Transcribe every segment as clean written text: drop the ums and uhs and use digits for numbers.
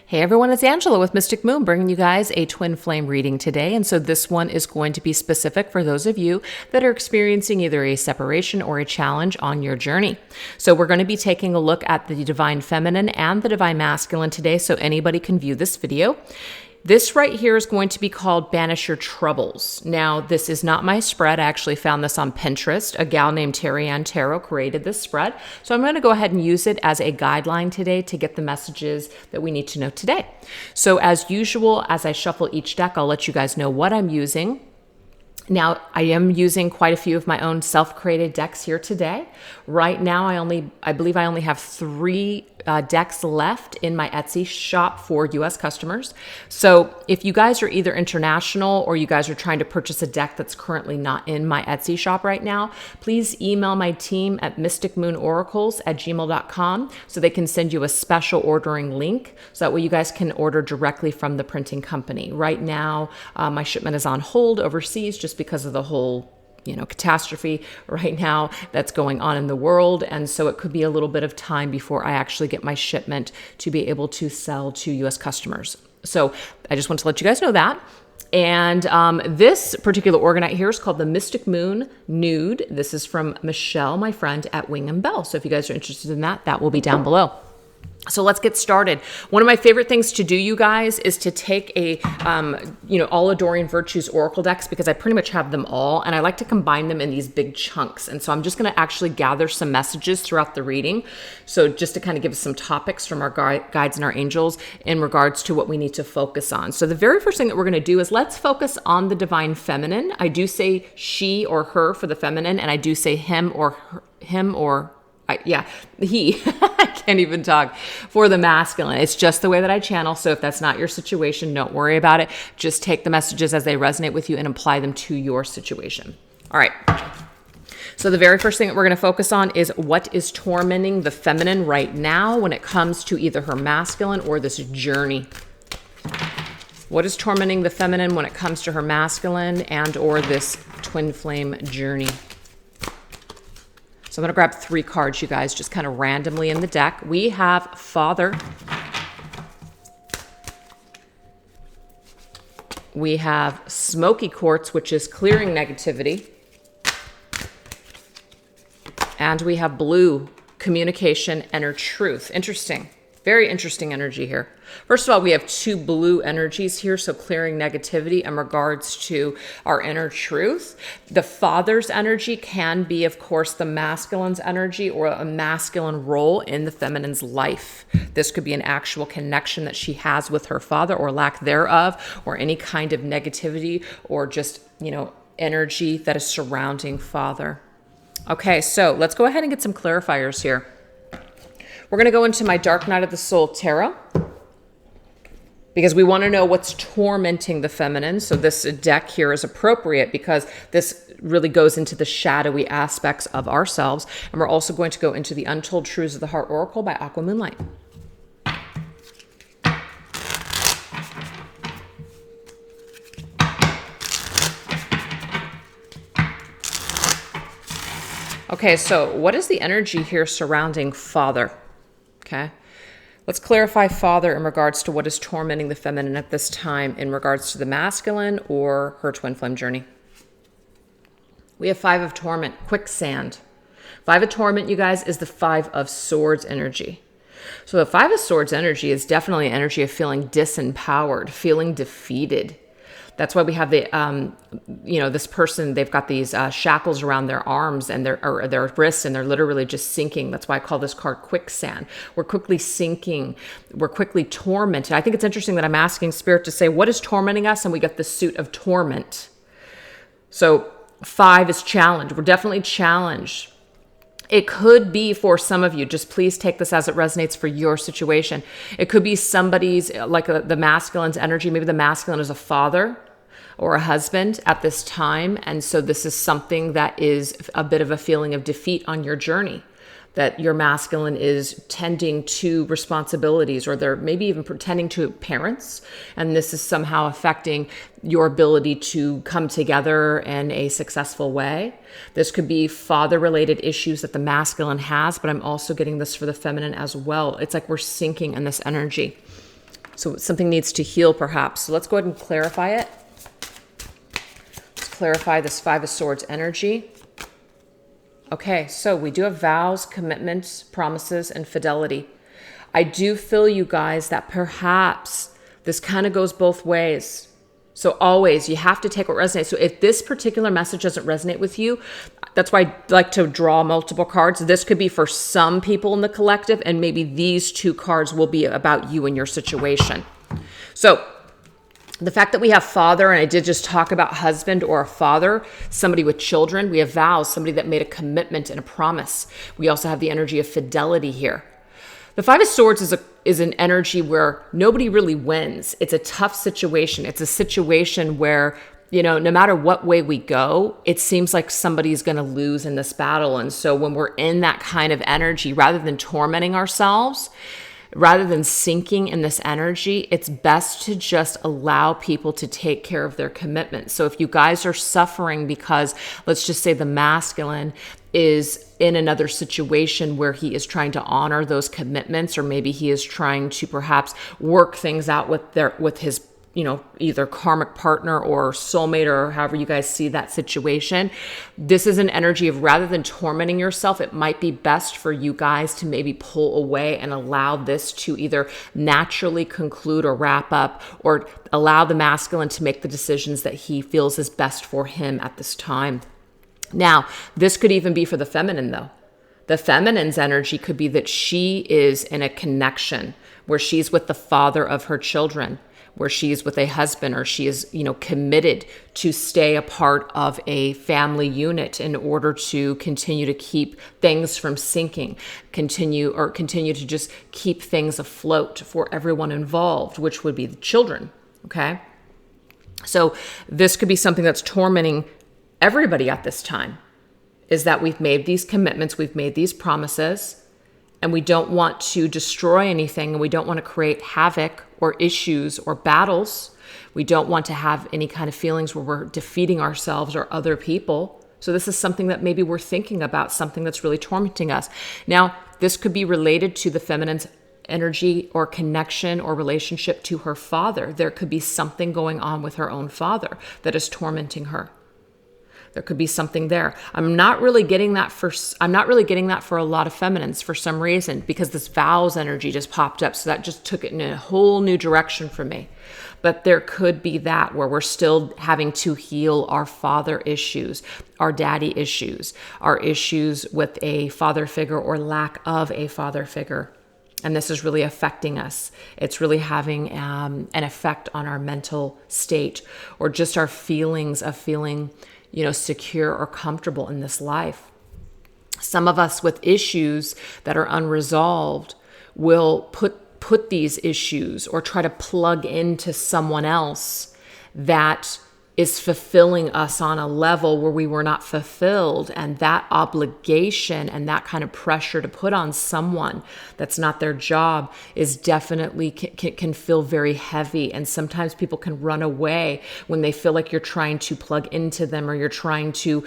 Hey everyone, it's Angela with Mystic Moon bringing you guys a twin flame reading today. And so this one is going to be specific for those of you that are experiencing either a separation or a challenge on your journey. So we're going to be taking a look at the divine feminine and the divine masculine today, so anybody can view this video. This right here is going to be called Banish Your Troubles. Now, this is not my spread. I actually found this on Pinterest. A gal named Terry Ann Tarot created this spread. So I'm going to go ahead and use it as a guideline today to get the messages that we need to know today. So as usual, as I shuffle each deck, I'll let you guys know what I'm using. Now, I am using quite a few of my own self-created decks here today. Right now, I believe I only have 3 decks left in my Etsy shop for US customers. So if you guys are either international or you guys are trying to purchase a deck that's currently not in my Etsy shop right now, please email my team at mysticmoonoracles@gmail.com so they can send you a special ordering link so that way you guys can order directly from the printing company. Right now, my shipment is on hold overseas just because of the whole catastrophe right now that's going on in the world. And so it could be a little bit of time before I actually get my shipment to be able to sell to US customers. So I just want to let you guys know that. And this particular orgonite here is called the Mystic Moon Nude. This is from Michelle, my friend at Wing and Bell. So if you guys are interested in that, that will be down below. So let's get started. One of my favorite things to do, you guys, is to take a, all of Doreen Virtue's Oracle decks, because I pretty much have them all, and I like to combine them in these big chunks. And so I'm just going to actually gather some messages throughout the reading. So just to kind of give us some topics from our guides and our angels in regards to what we need to focus on. So the very first thing that we're going to do is let's focus on the divine feminine. I do say she or her for the feminine, and I do say him or he. I can't even talk for the masculine. It's just the way that I channel. So if that's not your situation, don't worry about it. Just take the messages as they resonate with you and apply them to your situation. All right. So the very first thing that we're going to focus on is what is tormenting the feminine right now when it comes to either her masculine or this journey. What is tormenting the feminine when it comes to her masculine and or this twin flame journey? So I'm going to grab 3 cards, you guys, just kind of randomly in the deck. We have Father. We have Smoky Quartz, which is clearing negativity. And we have Blue, Communication, Inner Truth. Interesting. Very interesting energy here. First of all, we have 2 blue energies here, so clearing negativity in regards to our inner truth. The father's energy can be, of course, the masculine's energy or a masculine role in the feminine's life. This could be an actual connection that she has with her father or lack thereof, or any kind of negativity or just, energy that is surrounding father. Okay, so let's go ahead and get some clarifiers here. We're going to go into my Dark Night of the Soul Tarot because we want to know what's tormenting the feminine. So this deck here is appropriate because this really goes into the shadowy aspects of ourselves. And we're also going to go into the Untold Truths of the Heart Oracle by Aqua Moonlight. Okay, so what is the energy here surrounding Father? Okay, let's clarify Father in regards to what is tormenting the feminine at this time in regards to the masculine or her twin flame journey. We have 5 of Torment, Quicksand. 5 of Torment, you guys, is the 5 of Swords energy. So the 5 of Swords energy is definitely an energy of feeling disempowered, feeling defeated. That's why we have the, this person, they've got these shackles around their arms and their wrists, and they're literally just sinking. That's why I call this card Quicksand. We're quickly sinking. We're quickly tormented. I think it's interesting that I'm asking Spirit to say, what is tormenting us? And we got the suit of torment. So 5 is challenge. We're definitely challenged. It could be for some of you, just please take this as it resonates for your situation. It could be somebody's, like the masculine's energy. Maybe the masculine is a father or a husband at this time. And so this is something that is a bit of a feeling of defeat on your journey, that your masculine is tending to responsibilities, or they're maybe even pretending to parents. And this is somehow affecting your ability to come together in a successful way. This could be father-related issues that the masculine has, but I'm also getting this for the feminine as well. It's like we're sinking in this energy. So something needs to heal perhaps. So let's go ahead and clarify it. Let's clarify this Five of Swords energy. Okay, so we do have vows, commitments, promises, and fidelity. I do feel, you guys, that perhaps this kind of goes both ways. So always, you have to take what resonates. So if this particular message doesn't resonate with you, that's why I like to draw multiple cards. This could be for some people in the collective, and maybe these two cards will be about you and your situation. So the fact that we have father, and I did just talk about husband or a father, somebody with children. We have vows, somebody that made a commitment and a promise. We also have the energy of fidelity here. The Five of Swords is an energy where nobody really wins. It's a tough situation. It's a situation where, no matter what way we go, it seems like somebody's going to lose in this battle. And so when we're in that kind of energy, rather than tormenting ourselves, rather than sinking in this energy, it's best to just allow people to take care of their commitment. So if you guys are suffering because, let's just say, the masculine is in another situation where he is trying to honor those commitments, or maybe he is trying to perhaps work things out with his either karmic partner or soulmate, or however you guys see that situation. This is an energy of, rather than tormenting yourself, it might be best for you guys to maybe pull away and allow this to either naturally conclude or wrap up, or allow the masculine to make the decisions that he feels is best for him at this time. Now, this could even be for the feminine, though. The feminine's energy could be that she is in a connection where she's with the father of her children, where she's with a husband, or she is, committed to stay a part of a family unit in order to continue to keep things from sinking, continue to just keep things afloat for everyone involved, which would be the children. Okay. So this could be something that's tormenting everybody at this time, is that we've made these commitments, we've made these promises, and we don't want to destroy anything, and we don't want to create havoc or issues or battles. We don't want to have any kind of feelings where we're defeating ourselves or other people. So this is something that maybe we're thinking about, something that's really tormenting us. Now, this could be related to the feminine's energy or connection or relationship to her father. There could be something going on with her own father that is tormenting her. There could be something there. I'm not really getting that for a lot of feminines for some reason, because this vows energy just popped up. So that just took it in a whole new direction for me. But there could be that where we're still having to heal our father issues, our daddy issues, our issues with a father figure or lack of a father figure. And this is really affecting us. It's really having an effect on our mental state, or just our feelings of feeling secure or comfortable in this life. Some of us with issues that are unresolved will put these issues, or try to plug into someone else that is fulfilling us on a level where we were not fulfilled. And that obligation and that kind of pressure to put on someone that's not their job is definitely can feel very heavy. And sometimes people can run away when they feel like you're trying to plug into them, or you're trying to,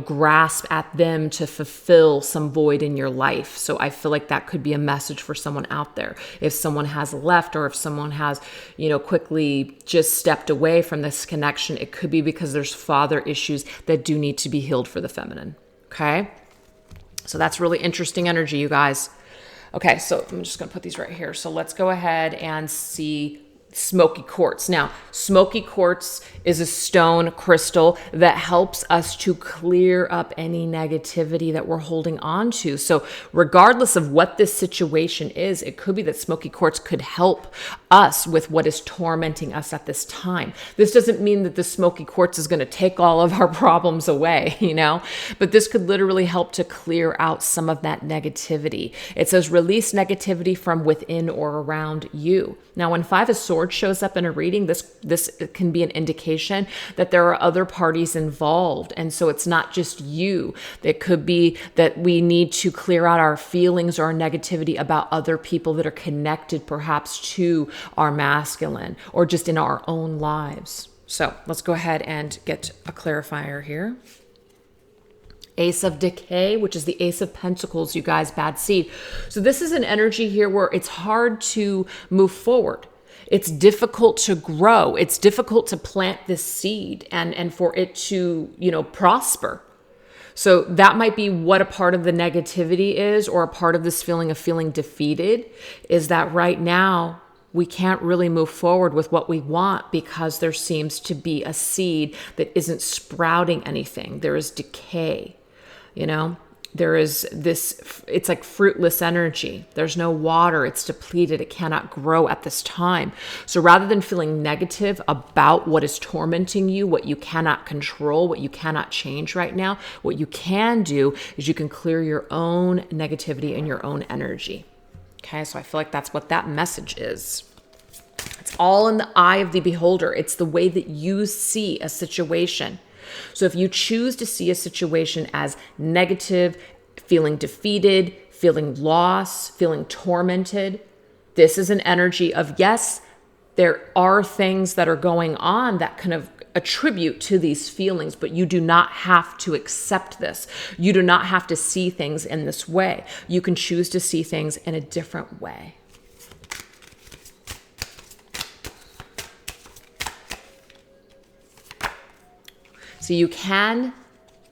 grasp at them to fulfill some void in your life. So I feel like that could be a message for someone out there. If someone has left, or if someone has, quickly just stepped away from this connection, it could be because there's father issues that do need to be healed for the feminine. Okay. So that's really interesting energy, you guys. Okay. So I'm just going to put these right here. So let's go ahead and see smoky quartz. Now, smoky quartz is a stone crystal that helps us to clear up any negativity that we're holding on to. So regardless of what this situation is, it could be that smoky quartz could help us with what is tormenting us at this time. This doesn't mean that the smoky quartz is going to take all of our problems away, but this could literally help to clear out some of that negativity. It says release negativity from within or around you. Now, when Five of Swords shows up in a reading, this can be an indication that there are other parties involved. And so it's not just you. It could be that we need to clear out our feelings or our negativity about other people that are connected perhaps to our masculine, or just in our own lives. So let's go ahead and get a clarifier here. Ace of Decay, which is the Ace of Pentacles, you guys, bad seed. So this is an energy here where it's hard to move forward. It's difficult to grow. It's difficult to plant this seed and for it to, prosper. So that might be what a part of the negativity is, or a part of this feeling of feeling defeated, is that right now we can't really move forward with what we want because there seems to be a seed that isn't sprouting anything. There is decay, There is this, it's like fruitless energy. There's no water, it's depleted, it cannot grow at this time. So rather than feeling negative about what is tormenting you, what you cannot control, what you cannot change right now, what you can do is you can clear your own negativity and your own energy. Okay, so I feel like that's what that message is. It's all in the eye of the beholder. It's the way that you see a situation. So if you choose to see a situation as negative, feeling defeated, feeling lost, feeling tormented, this is an energy of, yes, there are things that are going on that kind of attribute to these feelings, but you do not have to accept this. You do not have to see things in this way. You can choose to see things in a different way. So you can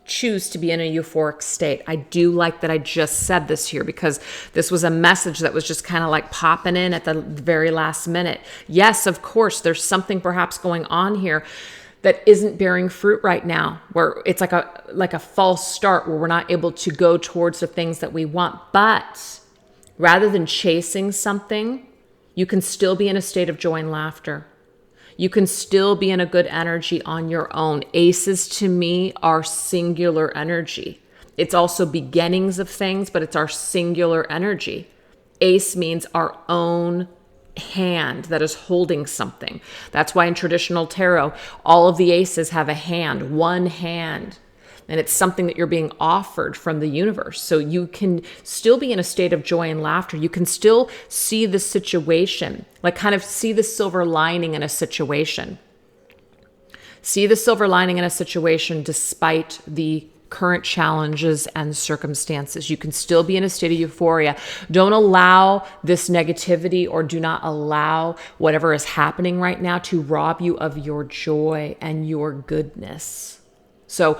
choose to be in a euphoric state. I do like that I just said this here, because this was a message that was just kind of like popping in at the very last minute. Yes, of course, there's something perhaps going on here that isn't bearing fruit right now, where it's like a false start, where we're not able to go towards the things that we want. But rather than chasing something, you can still be in a state of joy and laughter. You can still be in a good energy on your own. Aces to me are singular energy. It's also beginnings of things, but it's our singular energy. Ace means our own hand that is holding something. That's why in traditional tarot, all of the aces have a hand, one hand. And it's something that you're being offered from the universe. So you can still be in a state of joy and laughter. You can still see the situation, like kind of see the silver lining in a situation. See the silver lining in a situation despite the current challenges and circumstances. You can still be in a state of euphoria. Don't allow this negativity, or do not allow whatever is happening right now to rob you of your joy and your goodness. So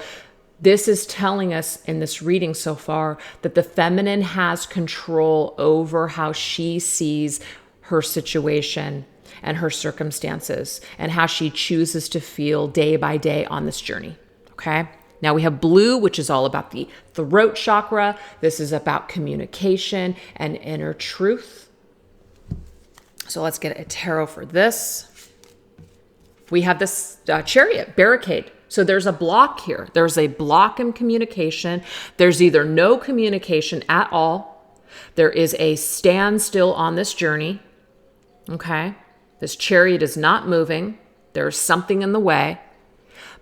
this is telling us in this reading so far that the feminine has control over how she sees her situation and her circumstances, and how she chooses to feel day by day on this journey. Okay. Now we have blue, which is all about the throat chakra. This is about communication and inner truth. So let's get a tarot for this. We have this chariot, barricade. So there's a block here. There's a block in communication. There's either no communication at all. There is a standstill on this journey. Okay. This chariot is not moving. There's something in the way.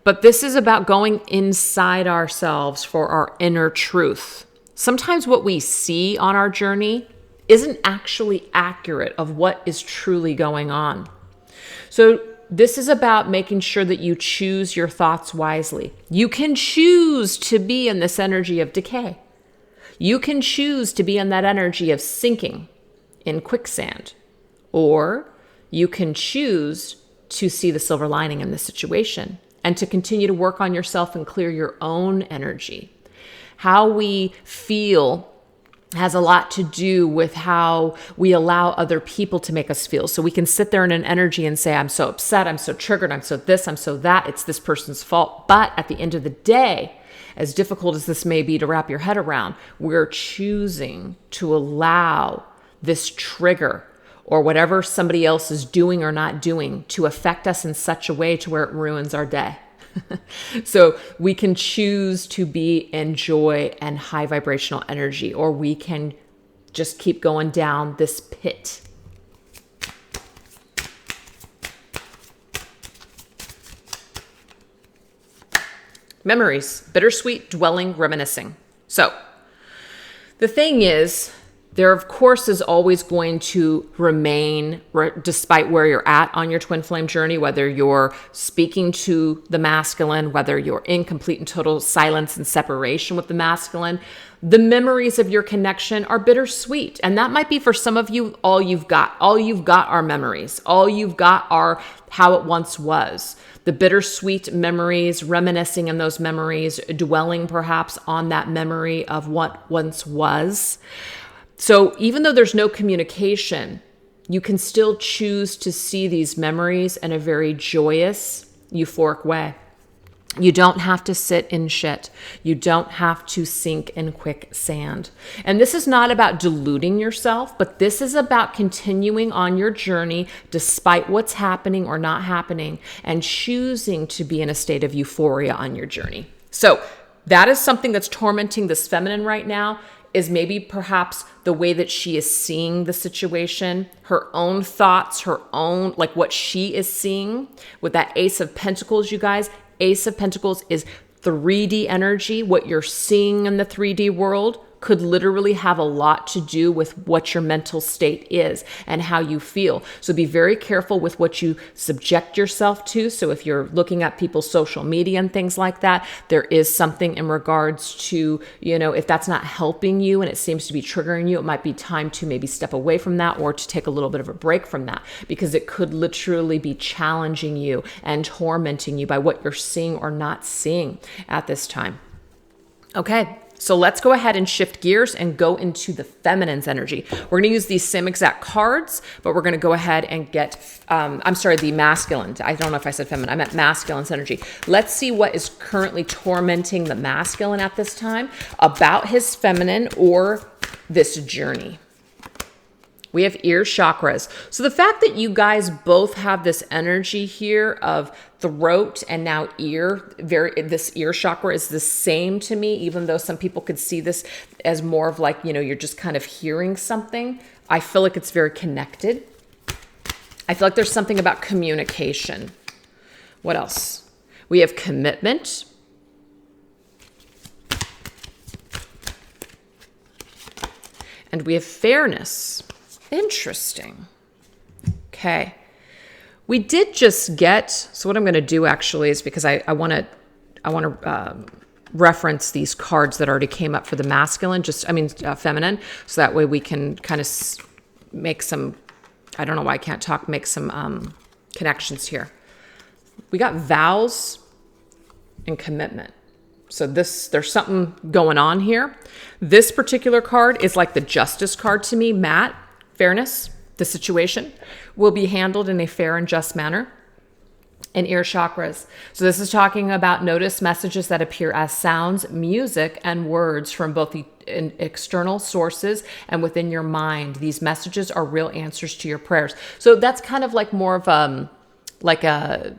But this is about going inside ourselves for our inner truth. Sometimes what we see on our journey isn't actually accurate of what is truly going on. So this is about making sure that you choose your thoughts wisely. You can choose to be in this energy of decay. You can choose to be in that energy of sinking in quicksand. Or you can choose to see the silver lining in the situation and to continue to work on yourself and clear your own energy. How we feel has a lot to do with how we allow other people to make us feel. So we can sit there in an energy and say, I'm so upset, I'm so triggered, I'm so this, I'm so that, it's this person's fault. But at the end of the day, as difficult as this may be to wrap your head around, we're choosing to allow this trigger or whatever somebody else is doing or not doing to affect us in such a way to where it ruins our day. So we can choose to be in joy and high vibrational energy, or we can just keep going down this pit. Memories, bittersweet, dwelling, reminiscing. So the thing is, There, of course, is always going to remain, despite where you're at on your twin flame journey, whether you're speaking to the masculine, whether you're in complete and total silence and separation with the masculine, the memories of your connection are bittersweet. And that might be for some of you all you've got. All you've got are memories. All you've got are how it once was. The bittersweet memories, reminiscing in those memories, dwelling perhaps on that memory of what once was. So even though there's no communication, you can still choose to see these memories in a very joyous, euphoric way. You don't have to sit in shit. You don't have to sink in quicksand. And this is not about deluding yourself, but this is about continuing on your journey despite what's happening or not happening, and choosing to be in a state of euphoria on your journey. So that is something that's tormenting this feminine right now, is maybe perhaps the way that she is seeing the situation, her own thoughts, her own, like what she is seeing with that Ace of Pentacles, you guys. Ace of Pentacles is 3D energy. What you're seeing in the 3D world could literally have a lot to do with what your mental state is and how you feel. So be very careful with what you subject yourself to. So if you're looking at people's social media and things like that, there is something in regards to, if that's not helping you and it seems to be triggering you, it might be time to maybe step away from that or to take a little bit of a break from that, because it could literally be challenging you and tormenting you by what you're seeing or not seeing at this time. Okay. So let's go ahead and shift gears and go into the feminine's energy. We're going to use these same exact cards, but we're going to go ahead and get, the masculine. I don't know if I said feminine. I meant masculine's energy. Let's see what is currently tormenting the masculine at this time about his feminine or this journey. We have ear chakras. So the fact that you guys both have this energy here of throat and now ear, this ear chakra is the same to me, even though some people could see this as more of like, you're just kind of hearing something. I feel like it's very connected. I feel like there's something about communication. What else? We have commitment. And we have fairness. Interesting. Okay. We did just get, so what I'm going to do actually is, because I want to reference these cards that already came up for the masculine, feminine. So that way we can kind of make some, I don't know why I can't talk, make some connections here. We got vows and commitment. So there's something going on here. This particular card is like the justice card to me, Matt. Fairness, the situation will be handled in a fair and just manner. And ear chakras. So this is talking about notice messages that appear as sounds, music, and words from both the external sources and within your mind. These messages are real answers to your prayers. So that's kind of like more of like a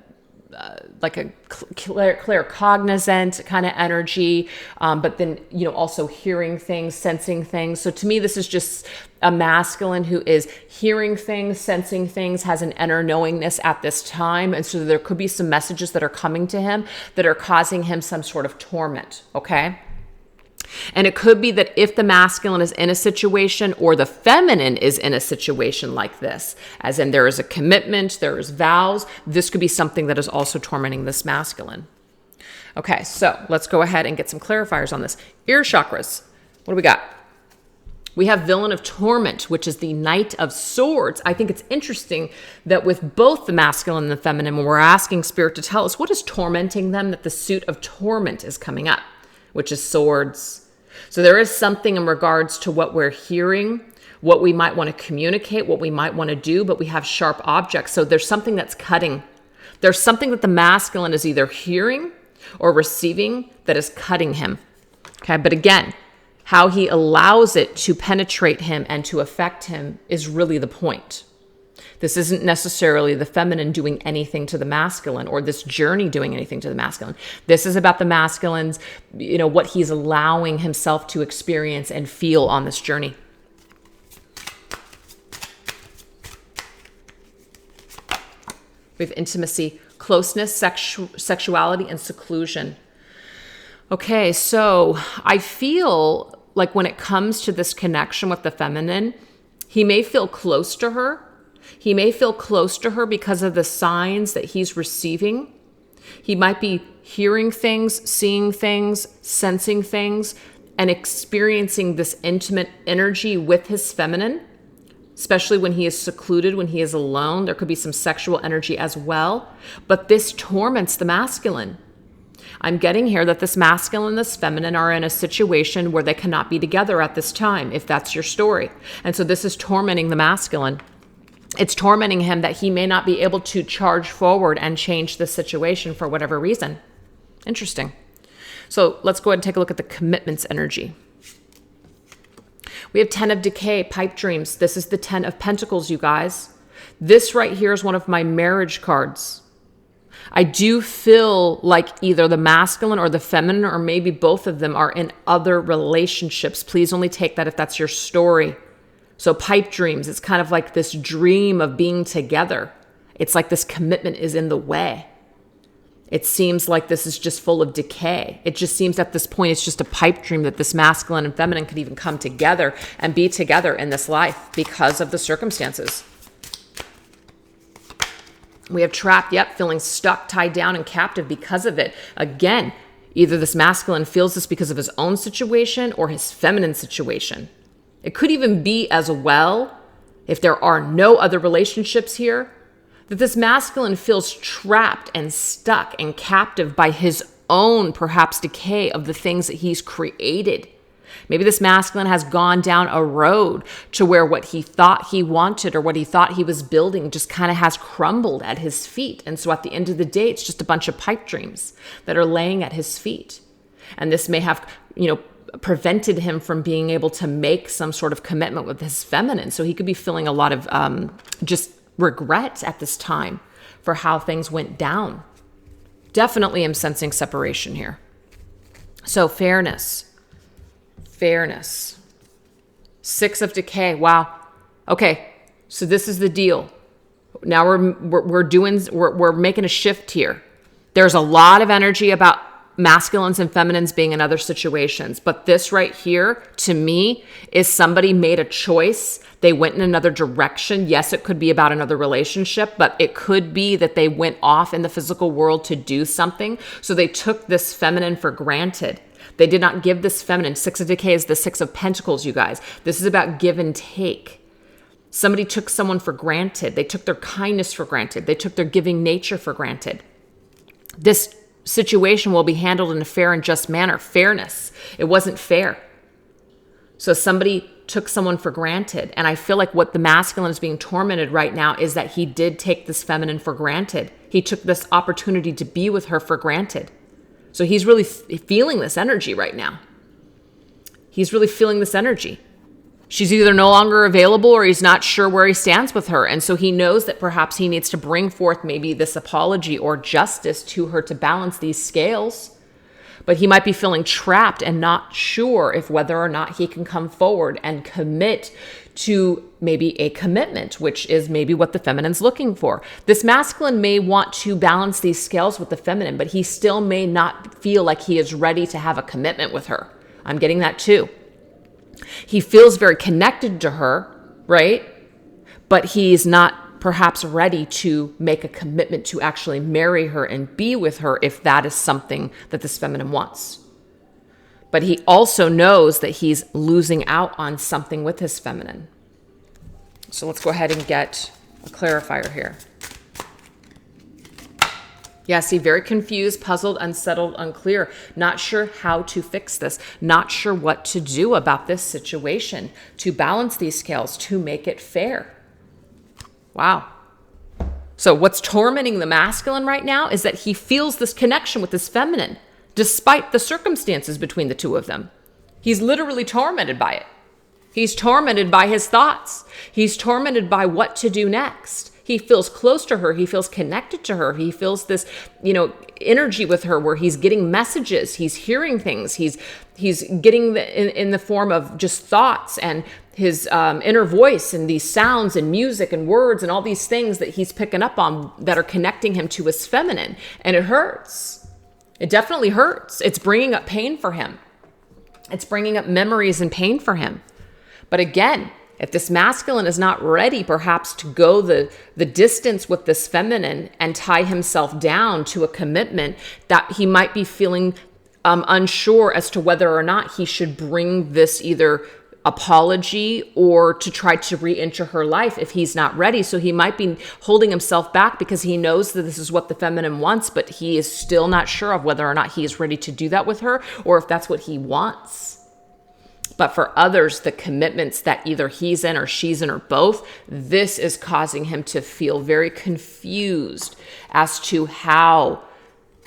clear cognizant kind of energy, but then, also hearing things, sensing things. So to me, this is just a masculine who is hearing things, sensing things, has an inner knowingness at this time. And so there could be some messages that are coming to him that are causing him some sort of torment, okay? And it could be that if the masculine is in a situation or the feminine is in a situation like this, as in there is a commitment, there is vows, this could be something that is also tormenting this masculine. Okay, so let's go ahead and get some clarifiers on this. Ear chakras. What do we got? We have Villain of Torment, which is the Knight of Swords. I think it's interesting that with both the masculine and the feminine, when we're asking Spirit to tell us what is tormenting them, that the suit of torment is coming up, which is swords. So there is something in regards to what we're hearing, what we might want to communicate, what we might want to do, but we have sharp objects. So there's something that's cutting. There's something that the masculine is either hearing or receiving that is cutting him. Okay, but again, how he allows it to penetrate him and to affect him is really the point. This isn't necessarily the feminine doing anything to the masculine or this journey doing anything to the masculine. This is about the masculine's, what he's allowing himself to experience and feel on this journey. We have intimacy, closeness, sexuality, and seclusion. Okay, so I feel like when it comes to this connection with the feminine, he may feel close to her. He may feel close to her because of the signs that he's receiving. He might be hearing things, seeing things, sensing things, and experiencing this intimate energy with his feminine, especially when he is secluded, when he is alone. There could be some sexual energy as well, but this torments the masculine. I'm getting here that this masculine and this feminine are in a situation where they cannot be together at this time, if that's your story. And so this is tormenting the masculine. It's tormenting him that he may not be able to charge forward and change the situation for whatever reason. Interesting. So let's go ahead and take a look at the commitments energy. We have 10 of decay, pipe dreams. This is the 10 of pentacles, you guys. This right here is one of my marriage cards. I do feel like either the masculine or the feminine, or maybe both of them, are in other relationships. Please only take that if that's your story. So pipe dreams, it's kind of like this dream of being together. It's like this commitment is in the way. It seems like this is just full of decay. It just seems at this point it's just a pipe dream that this masculine and feminine could even come together and be together in this life because of the circumstances. We have trapped, feeling stuck, tied down, and captive because of it. Again, either this masculine feels this because of his own situation or his feminine situation. It could even be as well, if there are no other relationships here, that this masculine feels trapped and stuck and captive by his own, perhaps, decay of the things that he's created. Maybe this masculine has gone down a road to where what he thought he wanted or what he thought he was building just kind of has crumbled at his feet. And so at the end of the day, it's just a bunch of pipe dreams that are laying at his feet. And this may have, prevented him from being able to make some sort of commitment with his feminine. So he could be feeling a lot of just regret at this time for how things went down. Definitely am sensing separation here. So fairness. 6 of decay. Wow. Okay. So this is the deal. Now we're making a shift here. There's a lot of energy about masculines and feminines being in other situations. But this right here, to me, is somebody made a choice. They went in another direction. Yes, it could be about another relationship, but it could be that they went off in the physical world to do something. So they took this feminine for granted. They did not give this feminine. 6 of decay is the 6 of pentacles, you guys. This is about give and take. Somebody took someone for granted. They took their kindness for granted. They took their giving nature for granted. This situation will be handled in a fair and just manner. Fairness. It wasn't fair. So somebody took someone for granted. And I feel like what the masculine is being tormented right now is that he did take this feminine for granted. He took this opportunity to be with her for granted. So he's really feeling this energy right now. He's really feeling this energy. She's either no longer available or he's not sure where he stands with her. And so he knows that perhaps he needs to bring forth maybe this apology or justice to her to balance these scales. But he might be feeling trapped and not sure if whether or not he can come forward and commit to maybe a commitment, which is maybe what the feminine's looking for. This masculine may want to balance these scales with the feminine, but he still may not feel like he is ready to have a commitment with her. I'm getting that too. He feels very connected to her, right? But he's not perhaps ready to make a commitment to actually marry her and be with her if that is something that this feminine wants. But he also knows that he's losing out on something with his feminine. So let's go ahead and get a clarifier here. Yeah, see, very confused, puzzled, unsettled, unclear, not sure how to fix this, not sure what to do about this situation, to balance these scales, to make it fair. Wow. So what's tormenting the masculine right now is that he feels this connection with his feminine, despite the circumstances between the two of them. He's literally tormented by it. He's tormented by his thoughts. He's tormented by what to do next. He feels close to her. He feels connected to her. He feels this, energy with her where he's getting messages. He's hearing things. He's getting in the form of just thoughts and his inner voice and these sounds and music and words and all these things that he's picking up on that are connecting him to his feminine. And it hurts. It definitely hurts. It's bringing up pain for him. It's bringing up memories and pain for him. But again, if this masculine is not ready perhaps to go the distance with this feminine and tie himself down to a commitment, that he might be feeling unsure as to whether or not he should bring this either apology or to try to re-enter her life if he's not ready. So he might be holding himself back because he knows that this is what the feminine wants, but he is still not sure of whether or not he is ready to do that with her or if that's what he wants. But for others, the commitments that either he's in or she's in or both, this is causing him to feel very confused as to how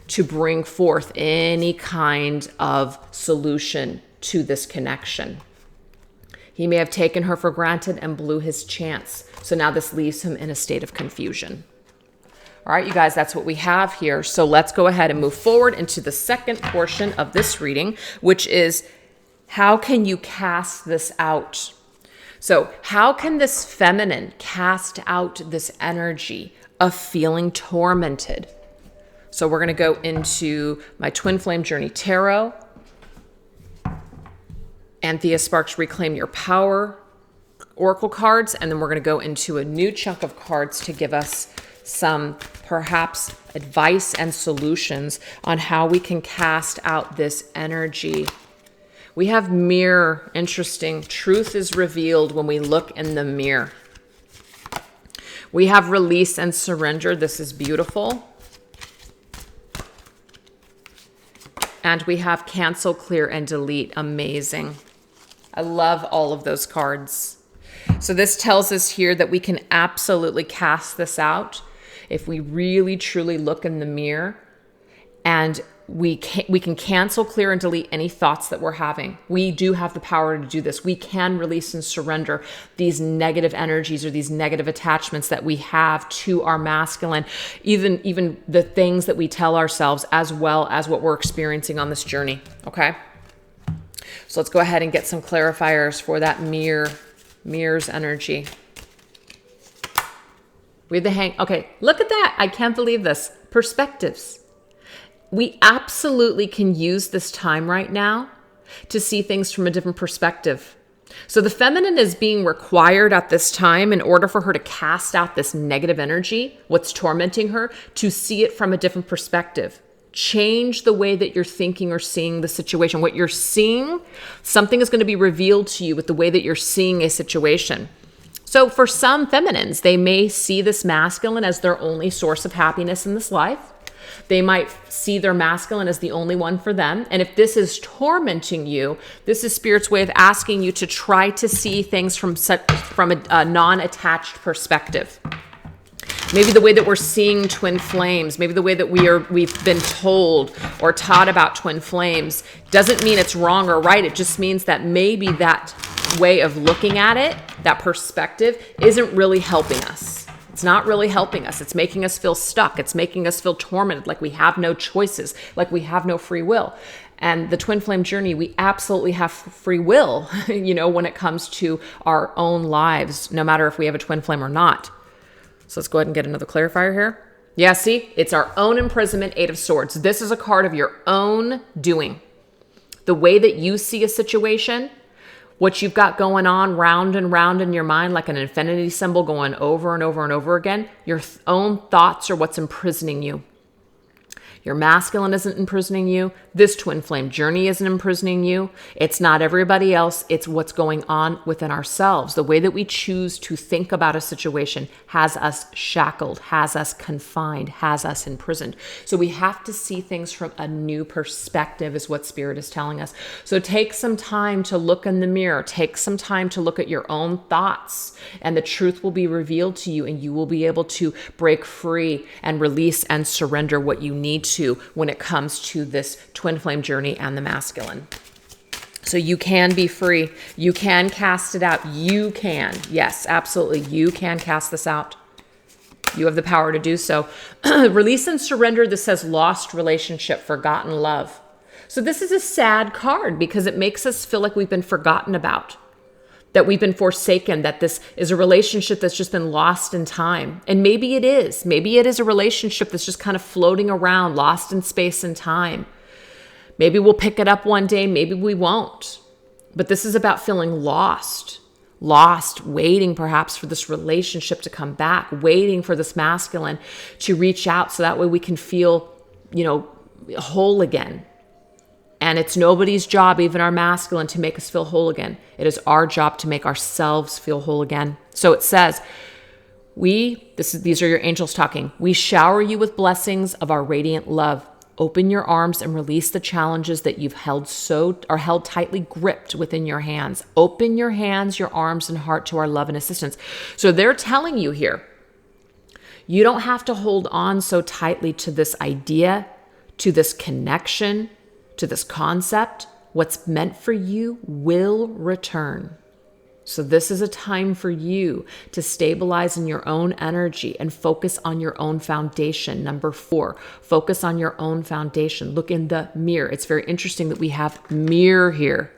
to bring forth any kind of solution to this connection. He may have taken her for granted and blew his chance. So now this leaves him in a state of confusion. All right, you guys, that's what we have here. So let's go ahead and move forward into the second portion of this reading, which is how can you cast this out? So how can this feminine cast out this energy of feeling tormented? So we're going to go into my Twin Flame Journey Tarot, Anthea Sparks Reclaim Your Power Oracle cards, and then we're going to go into a new chunk of cards to give us some perhaps advice and solutions on how we can cast out this energy. We have mirror. Interesting. Truth is revealed when we look in the mirror. We have release and surrender. This is beautiful. And we have cancel, clear, and delete. Amazing. I love all of those cards. So this tells us here that we can absolutely cast this out if we really truly look in the mirror, and we can cancel, clear, and delete any thoughts that we're having. We do have the power to do this. We can release and surrender these negative energies or these negative attachments that we have to our masculine, even the things that we tell ourselves, as well as what we're experiencing on this journey. Okay. So let's go ahead and get some clarifiers for that mirror's energy. We have the hang. Okay, look at that. I can't believe this. Perspectives. We absolutely can use this time right now to see things from a different perspective. So the feminine is being required at this time, in order for her to cast out this negative energy, what's tormenting her, to see it from a different perspective. Change the way that you're thinking or seeing the situation. What you're seeing, something is going to be revealed to you with the way that you're seeing a situation. So for some feminines, they may see this masculine as their only source of happiness in this life. They might see their masculine as the only one for them. And if this is tormenting you, this is Spirit's way of asking you to try to see things from a non-attached perspective. Maybe the way that we're seeing twin flames, maybe the way that we've been told or taught about twin flames doesn't mean it's wrong or right. It just means that maybe that way of looking at it, that perspective, isn't really helping us. It's not really helping us. It's making us feel stuck. It's making us feel tormented, like we have no choices, like we have no free will. And the twin flame journey, we absolutely have free will, when it comes to our own lives, no matter if we have a twin flame or not. So let's go ahead and get another clarifier here. Yeah, see, it's our own imprisonment, Eight of Swords. This is a card of your own doing. The way that you see a situation, what you've got going on round and round in your mind, like an infinity symbol going over and over and over again, your own thoughts are what's imprisoning you. Your masculine isn't imprisoning you. This twin flame journey isn't imprisoning you. It's not everybody else. It's what's going on within ourselves. The way that we choose to think about a situation has us shackled, has us confined, has us imprisoned. So we have to see things from a new perspective, is what Spirit is telling us. So take some time to look in the mirror. Take some time to look at your own thoughts, and the truth will be revealed to you, and you will be able to break free and release and surrender what you need to when it comes to this twin flame journey and the masculine. So you can be free. You can cast it out. You can. Yes, absolutely. You can cast this out. You have the power to do so. Release and surrender. This says lost relationship, forgotten love. So this is a sad card because it makes us feel like we've been forgotten about, that we've been forsaken, that this is a relationship that's just been lost in time. And maybe it is. Maybe it is a relationship that's just kind of floating around, lost in space and time. Maybe we'll pick it up one day, maybe we won't. But this is about feeling lost, waiting perhaps for this relationship to come back, waiting for this masculine to reach out so that way we can feel, whole again. And it's nobody's job, even our masculine, to make us feel whole again. It is our job to make ourselves feel whole again. So it says, these are your angels talking. We shower you with blessings of our radiant love. Open your arms and release the challenges that you've held tightly gripped within your hands. Open your hands, your arms, and heart to our love and assistance. So they're telling you here, you don't have to hold on so tightly to this idea, to this connection, to this concept. What's meant for you will return. So this is a time for you to stabilize in your own energy and focus on your own foundation. Number 4, focus on your own foundation. Look in the mirror. It's very interesting that we have mirror here.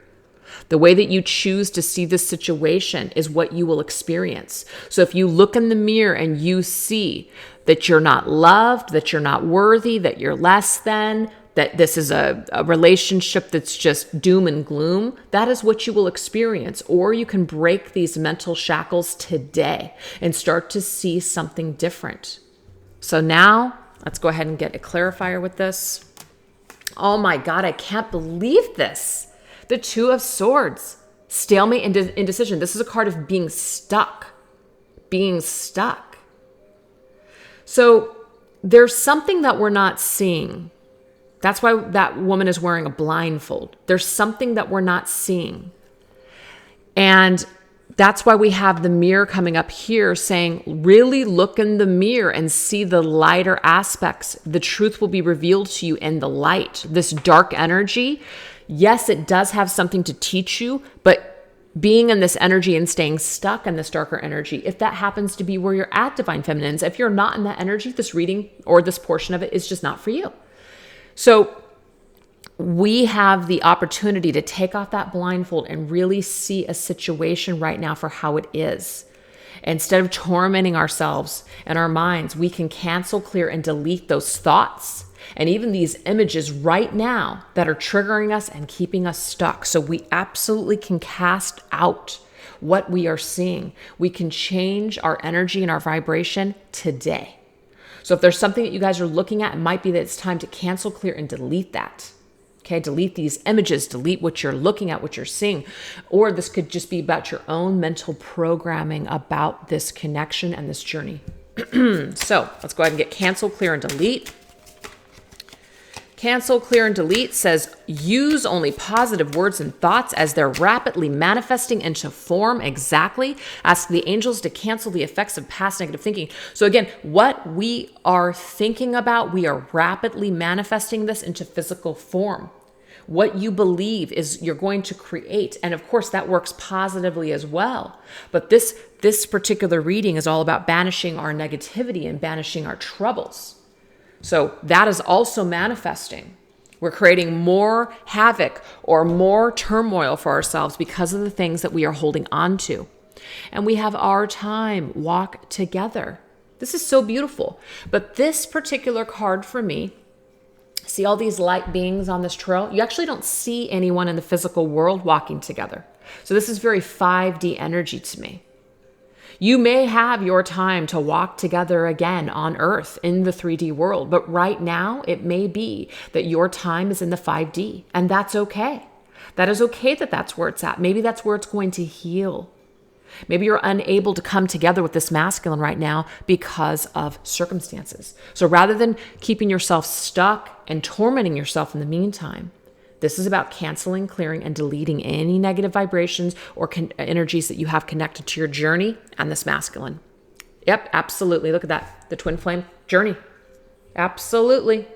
The way that you choose to see this situation is what you will experience. So if you look in the mirror and you see that you're not loved, that you're not worthy, that you're less than, that this is a relationship that's just doom and gloom, that is what you will experience. Or you can break these mental shackles today and start to see something different. So now, let's go ahead and get a clarifier with this. Oh my God, I can't believe this. The 2 of Swords, stalemate and indecision. This is a card of being stuck. So there's something that we're not seeing. That's why that woman is wearing a blindfold. There's something that we're not seeing. And that's why we have the mirror coming up here saying, really look in the mirror and see the lighter aspects. The truth will be revealed to you in the light. This dark energy, yes, it does have something to teach you, but being in this energy and staying stuck in this darker energy, if that happens to be where you're at, Divine Feminines, if you're not in that energy, this reading or this portion of it is just not for you. So we have the opportunity to take off that blindfold and really see a situation right now for how it is. Instead of tormenting ourselves and our minds, we can cancel, clear, and delete those thoughts and even these images right now that are triggering us and keeping us stuck. So we absolutely can cast out what we are seeing. We can change our energy and our vibration today. So if there's something that you guys are looking at, it might be that it's time to cancel, clear, and delete that. Okay, delete these images, delete what you're looking at, what you're seeing. Or this could just be about your own mental programming about this connection and this journey. So let's go ahead and get cancel, clear, and delete. Cancel, clear, and delete says use only positive words and thoughts as they're rapidly manifesting into form. Exactly. Ask the angels to cancel the effects of past negative thinking. So again, what we are thinking about, we are rapidly manifesting this into physical form. What you believe is you're going to create. And of course, that works positively as well. But this particular reading is all about banishing our negativity and banishing our troubles. So that is also manifesting. We're creating more havoc or more turmoil for ourselves because of the things that we are holding on to. And we have our time, walk together. This is so beautiful. But this particular card for me, see all these light beings on this trail? You actually don't see anyone in the physical world walking together. So this is very 5D energy to me. You may have your time to walk together again on Earth in the 3D world, but right now it may be that your time is in the 5D, and that's okay. That is okay that that's where it's at. Maybe that's where it's going to heal. Maybe you're unable to come together with this masculine right now because of circumstances. So rather than keeping yourself stuck and tormenting yourself in the meantime, this is about canceling, clearing, and deleting any negative vibrations or energies that you have connected to your journey and this masculine. Yep, absolutely. Look at that. The twin flame journey. Absolutely.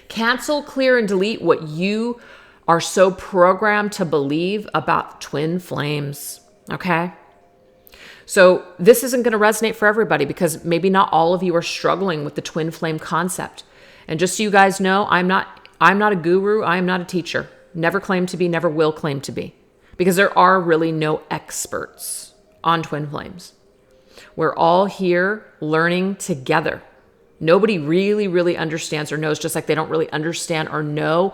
Cancel, clear, and delete what you are so programmed to believe about twin flames. Okay? So this isn't going to resonate for everybody because maybe not all of you are struggling with the twin flame concept. And just so you guys know, I'm not a guru. I am not a teacher. Never claim to be, never will claim to be. Because there are really no experts on twin flames. We're all here learning together. Nobody really, really understands or knows, just like they don't really understand or know,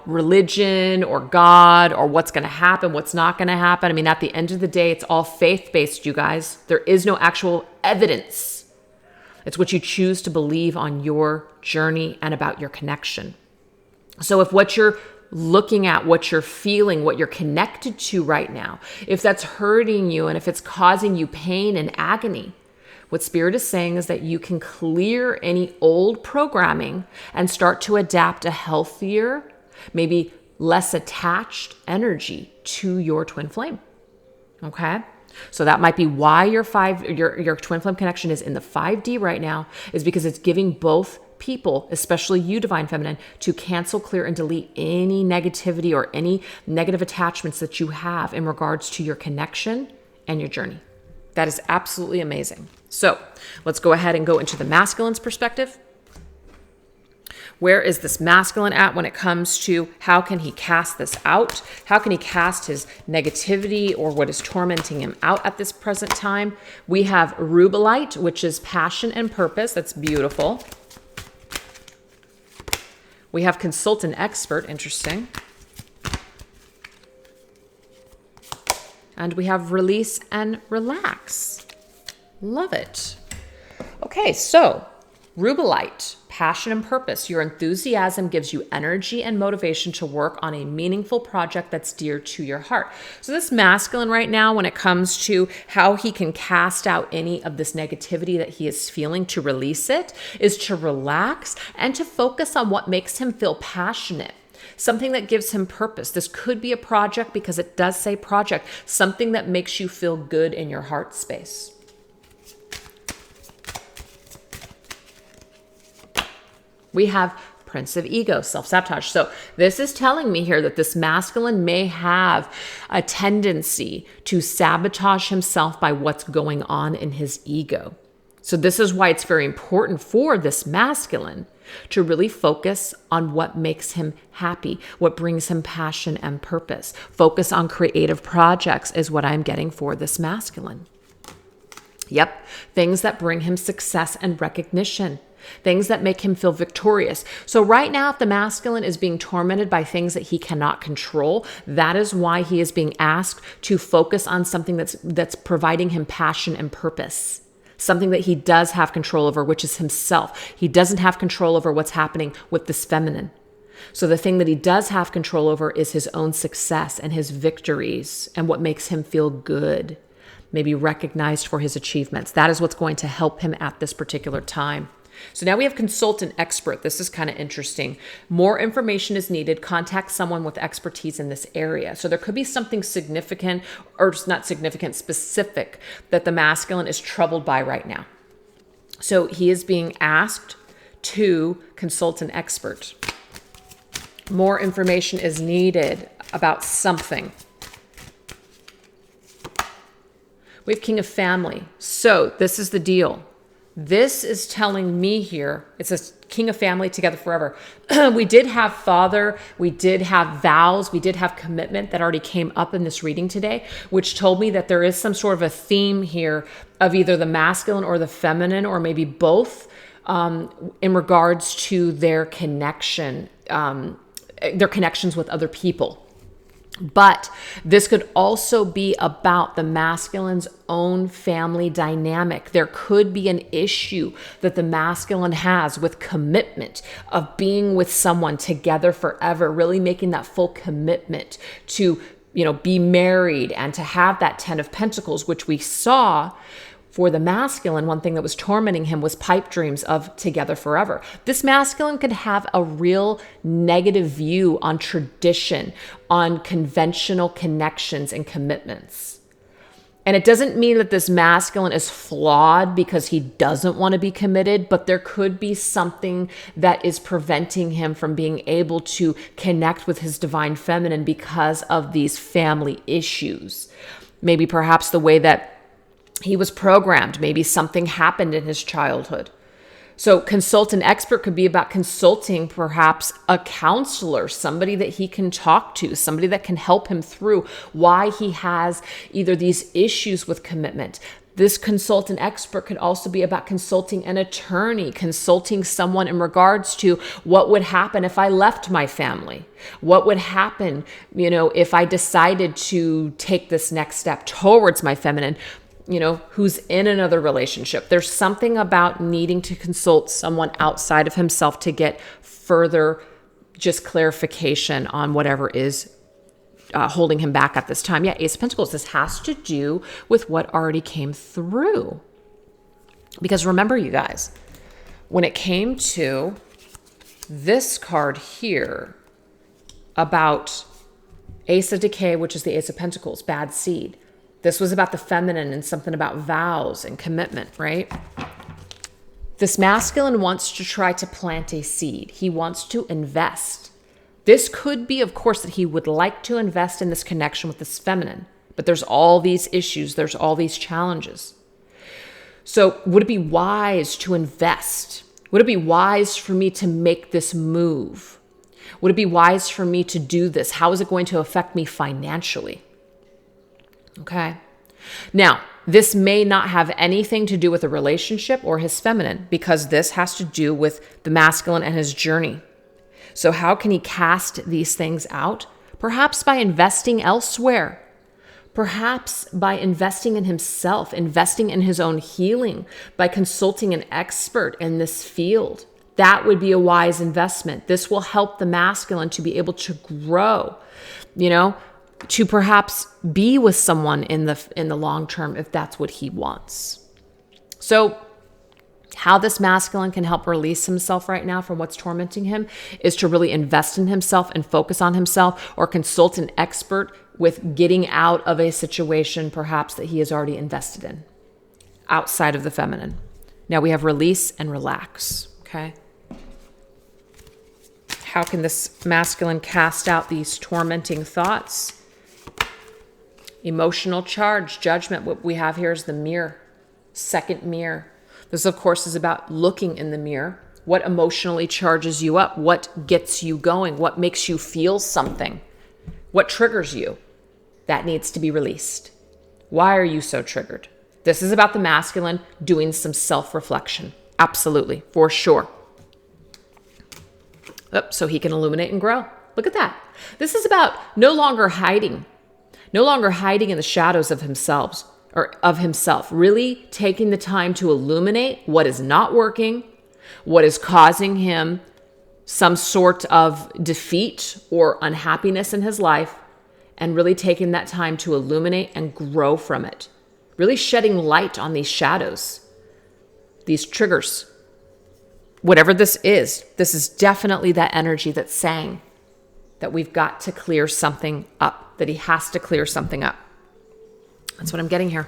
religion or God or what's going to happen, what's not going to happen. I mean, at the end of the day, it's all faith-based, you guys. There is no actual evidence. It's what you choose to believe on your journey and about your connection. So if what you're looking at, what you're feeling, what you're connected to right now, if that's hurting you and if it's causing you pain and agony, what Spirit is saying is that you can clear any old programming and start to adapt a healthier, maybe less attached energy to your twin flame. Okay? So that might be why your twin flame connection is in the 5D right now, is because it's giving both people, especially you, Divine Feminine, to cancel, clear, and delete any negativity or any negative attachments that you have in regards to your connection and your journey. That is absolutely amazing. So let's go ahead and go into the masculine's perspective. Where is this masculine at when it comes to how can he cast this out? How can he cast his negativity or what is tormenting him out at this present time? We have rubellite, which is passion and purpose. That's beautiful. We have consultant expert, interesting. And we have release and relax. Love it. Okay, so rubellite, passion and purpose. Your enthusiasm gives you energy and motivation to work on a meaningful project that's dear to your heart. So this masculine right now, when it comes to how he can cast out any of this negativity that he is feeling, to release it, is to relax and to focus on what makes him feel passionate. Something that gives him purpose. This could be a project, because it does say project, something that makes you feel good in your heart space. We have Prince of Ego, self-sabotage. So this is telling me here that this masculine may have a tendency to sabotage himself by what's going on in his ego. So this is why it's very important for this masculine to really focus on what makes him happy, what brings him passion and purpose. Focus on creative projects is what I'm getting for this masculine. Yep, things that bring him success and recognition. Things that make him feel victorious. So right now, if the masculine is being tormented by things that he cannot control, that is why he is being asked to focus on something that's providing him passion and purpose. Something that he does have control over, which is himself. He doesn't have control over what's happening with this feminine. So the thing that he does have control over is his own success and his victories and what makes him feel good, maybe recognized for his achievements. That is what's going to help him at this particular time. So now we have consultant expert. This is kind of interesting. More information is needed. Contact someone with expertise in this area. So there could be something significant, or just not significant, specific, that the masculine is troubled by right now. So he is being asked to consult an expert. More information is needed about something. We have King of Family. So this is the deal. This is telling me here, it's a King of Family, together forever. We did have father, we did have vows, we did have commitment that already came up in this reading today, which told me that there is some sort of a theme here of either the masculine or the feminine, or maybe both, in regards to their connection, their connections with other people. But this could also be about the masculine's own family dynamic. There could be an issue that the masculine has with commitment, of being with someone together forever, really making that full commitment to, be married and to have that 10 of Pentacles, which we saw for the masculine. One thing that was tormenting him was pipe dreams of together forever. This masculine could have a real negative view on tradition, on conventional connections and commitments. And it doesn't mean that this masculine is flawed because he doesn't want to be committed, but there could be something that is preventing him from being able to connect with his divine feminine because of these family issues. Maybe perhaps the way that he was programmed. Maybe something happened in his childhood. So consultant expert could be about consulting perhaps a counselor, somebody that he can talk to, somebody that can help him through why he has either these issues with commitment, This consultant expert could also be about consulting an attorney, consulting someone in regards to what would happen if I left my family. What would happen, if I decided to take this next step towards my feminine, who's in another relationship. There's something about needing to consult someone outside of himself to get further just clarification on whatever is holding him back at this time. Yeah, Ace of Pentacles, this has to do with what already came through. Because remember, you guys, when it came to this card here about Ace of Decay, which is the Ace of Pentacles, bad seed. This was about the feminine and something about vows and commitment, right? This masculine wants to try to plant a seed. He wants to invest. This could be, of course, that he would like to invest in this connection with this feminine, but there's all these issues, there's all these challenges. So would it be wise to invest? Would it be wise for me to make this move? Would it be wise for me to do this? How is it going to affect me financially? Okay. Now, this may not have anything to do with a relationship or his feminine, because this has to do with the masculine and his journey. So how can he cast these things out? Perhaps by investing elsewhere. Perhaps by investing in himself, investing in his own healing, by consulting an expert in this field. That would be a wise investment. This will help the masculine to be able to grow, to perhaps be with someone in the long term if that's what he wants. So how this masculine can help release himself right now from what's tormenting him is to really invest in himself and focus on himself, or consult an expert with getting out of a situation perhaps that he has already invested in outside of the feminine. Now we have release and relax, okay? How can this masculine cast out these tormenting thoughts? Emotional charge, judgment. What we have here is the mirror, second mirror. This, of course, is about looking in the mirror. What emotionally charges you up? What gets you going? What makes you feel something? What triggers you? That needs to be released. Why are you so triggered? This is about the masculine doing some self-reflection. Absolutely, for sure. So he can illuminate and grow. Look at that. This is about no longer hiding in the shadows of himself. Really taking the time to illuminate what is not working, what is causing him some sort of defeat or unhappiness in his life, and really taking that time to illuminate and grow from it. Really shedding light on these shadows, these triggers. Whatever this is definitely that energy that's saying that we've got to clear something up, that he has to clear something up. That's what I'm getting here.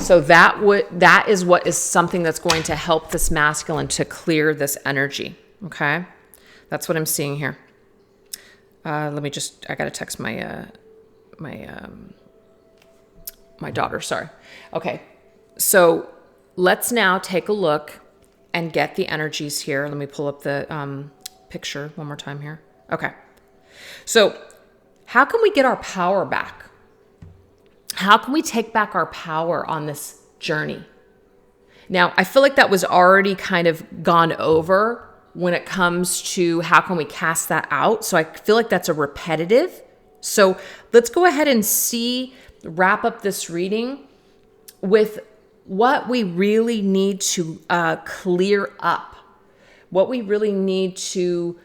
So that is what is something that's going to help this masculine to clear this energy. Okay. That's what I'm seeing here. I got to text my daughter. Sorry. Okay. So let's now take a look and get the energies here. Let me pull up the picture one more time here. Okay. So how can we get our power back? How can we take back our power on this journey? Now, I feel like that was already kind of gone over when it comes to how can we cast that out. So I feel like that's a repetitive. So let's go ahead and wrap up this reading with what we really need to clear up, what we really need to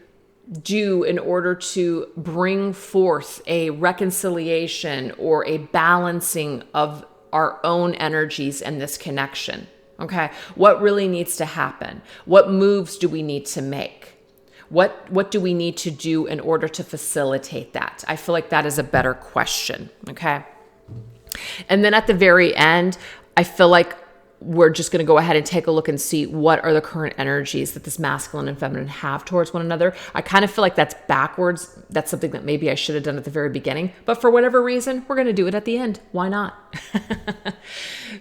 do in order to bring forth a reconciliation or a balancing of our own energies and this connection. Okay. What really needs to happen? What moves do we need to make? What do we need to do in order to facilitate that? I feel like that is a better question. Okay. And then at the very end, I feel like we're just going to go ahead and take a look and see what are the current energies that this masculine and feminine have towards one another. I kind of feel like that's backwards. That's something that maybe I should have done at the very beginning, but for whatever reason, we're going to do it at the end. Why not?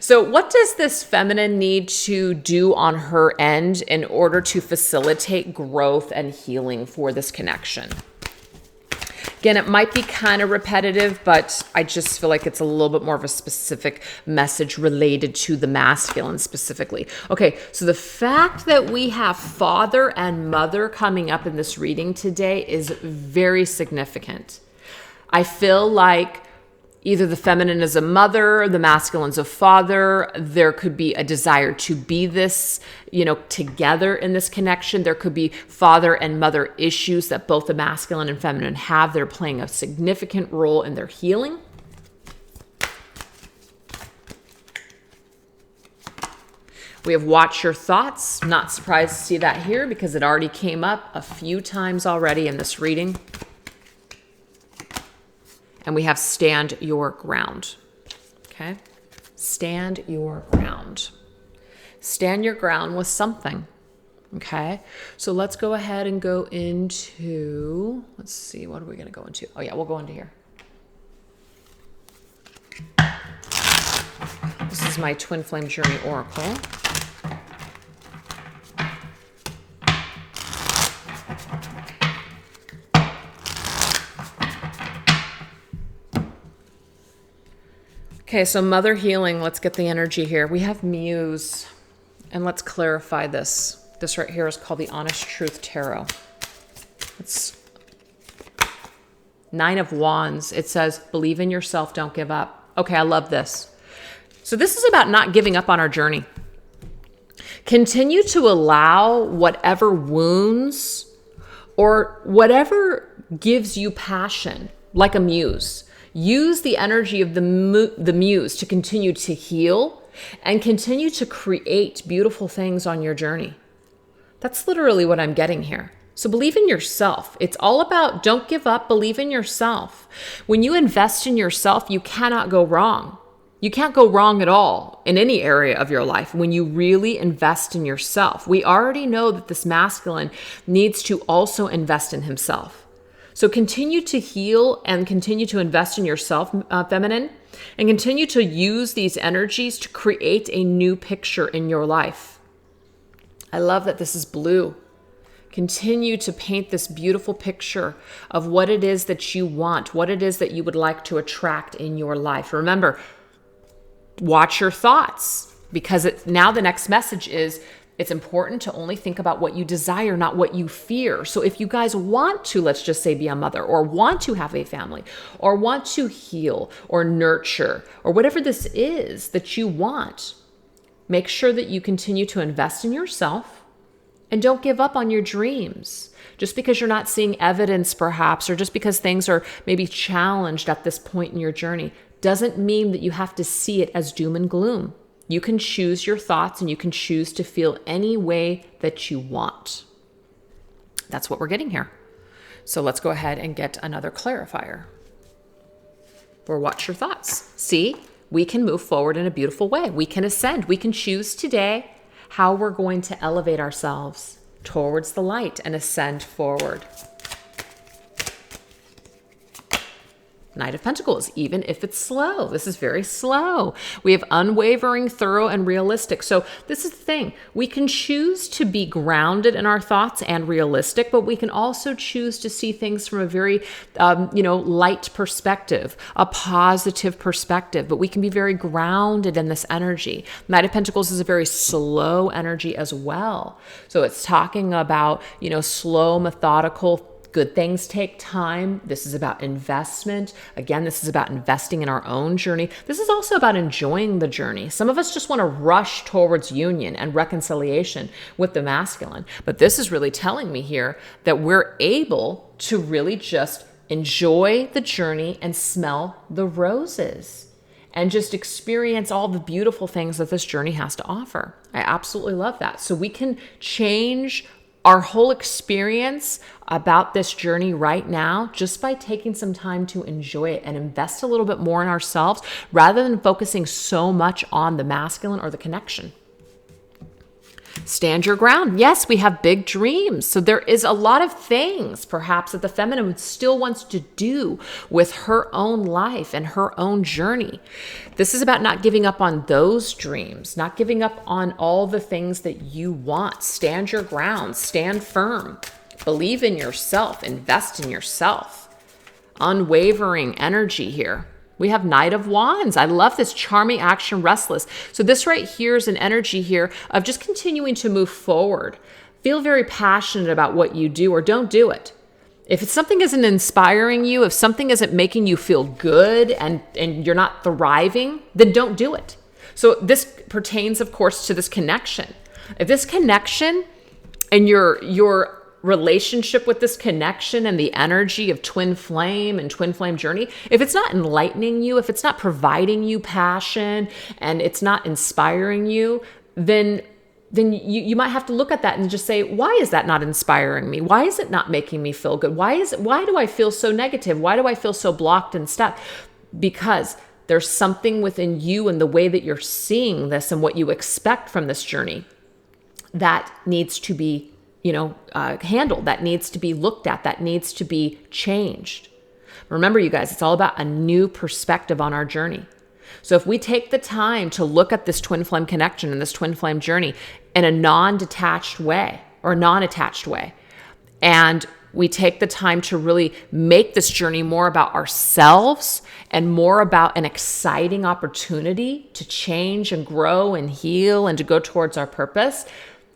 So what does this feminine need to do on her end in order to facilitate growth and healing for this connection? Again, it might be kind of repetitive, but I just feel like it's a little bit more of a specific message related to the masculine specifically. Okay, so the fact that we have father and mother coming up in this reading today is very significant. I feel like either the feminine is a mother, the masculine's a father. There could be a desire to be this, together in this connection. There could be father and mother issues that both the masculine and feminine have. They're playing a significant role in their healing. We have watch your thoughts. Not surprised to see that here because it already came up a few times already in this reading. And we have stand your ground. Okay? Stand your ground. Stand your ground with something. Okay? So let's go ahead and go into, let's see, what are we going to go into? Oh yeah, we'll go into here. This is my Twin Flame Journey Oracle. Okay, so mother healing, let's get the energy here. We have Muse, and let's clarify this. This right here is called the Honest Truth Tarot. It's 9 of Wands. It says, believe in yourself, don't give up. Okay, I love this. So this is about not giving up on our journey. Continue to allow whatever wounds or whatever gives you passion, like a muse. Use the energy of the muse to continue to heal and continue to create beautiful things on your journey. That's literally what I'm getting here. So believe in yourself. It's all about don't give up, believe in yourself. When you invest in yourself, you cannot go wrong. You can't go wrong at all in any area of your life when you really invest in yourself. We already know that this masculine needs to also invest in himself. So continue to heal and continue to invest in yourself, feminine, and continue to use these energies to create a new picture in your life. I love that this is blue. Continue to paint this beautiful picture of what it is that you want, what it is that you would like to attract in your life. Remember, watch your thoughts because now the next message is it's important to only think about what you desire, not what you fear. So if you guys want to, let's just say, be a mother or want to have a family or want to heal or nurture or whatever this is that you want, make sure that you continue to invest in yourself and don't give up on your dreams. Just because you're not seeing evidence perhaps, or just because things are maybe challenged at this point in your journey, doesn't mean that you have to see it as doom and gloom. You can choose your thoughts and you can choose to feel any way that you want. That's what we're getting here. So let's go ahead and get another clarifier. Or watch your thoughts. See, we can move forward in a beautiful way. We can ascend. We can choose today how we're going to elevate ourselves towards the light and ascend forward. Knight of Pentacles, even if it's slow. This is very slow. We have unwavering, thorough, and realistic. So this is the thing. We can choose to be grounded in our thoughts and realistic, but we can also choose to see things from a very, light perspective, a positive perspective, but we can be very grounded in this energy. Knight of Pentacles is a very slow energy as well. So it's talking about, slow, methodical. Good things take time. This is about investment. Again, this is about investing in our own journey. This is also about enjoying the journey. Some of us just want to rush towards union and reconciliation with the masculine. But this is really telling me here that we're able to really just enjoy the journey and smell the roses and just experience all the beautiful things that this journey has to offer. I absolutely love that. So we can change our whole experience about this journey right now just by taking some time to enjoy it and invest a little bit more in ourselves rather than focusing so much on the masculine or the connection. Stand your ground. Yes, we have big dreams. So there is a lot of things perhaps that the feminine still wants to do with her own life and her own journey. This is about not giving up on those dreams, not giving up on all the things that you want. Stand your ground, stand firm, believe in yourself, invest in yourself. unwavering energy here. We have Knight of Wands. I love this. Charming, action, restless. So this right here is an energy here of just continuing to move forward. Feel very passionate about what you do or don't do it. If something isn't inspiring you, if something isn't making you feel good and you're not thriving, then don't do it. So this pertains, of course, to this connection. If this connection and your relationship with this connection and the energy of twin flame and twin flame journey, if it's not enlightening you, if it's not providing you passion and it's not inspiring you, then you might have to look at that and just say, why is that not inspiring me? Why is it not making me feel good? Why do I feel so negative? Why do I feel so blocked and stuck? Because there's something within you and the way that you're seeing this and what you expect from this journey that needs to be, handled, that needs to be looked at, that needs to be changed. Remember, you guys, it's all about a new perspective on our journey. So if we take the time to look at this twin flame connection and this twin flame journey in a non-detached way or non-attached way, and we take the time to really make this journey more about ourselves and more about an exciting opportunity to change and grow and heal and to go towards our purpose,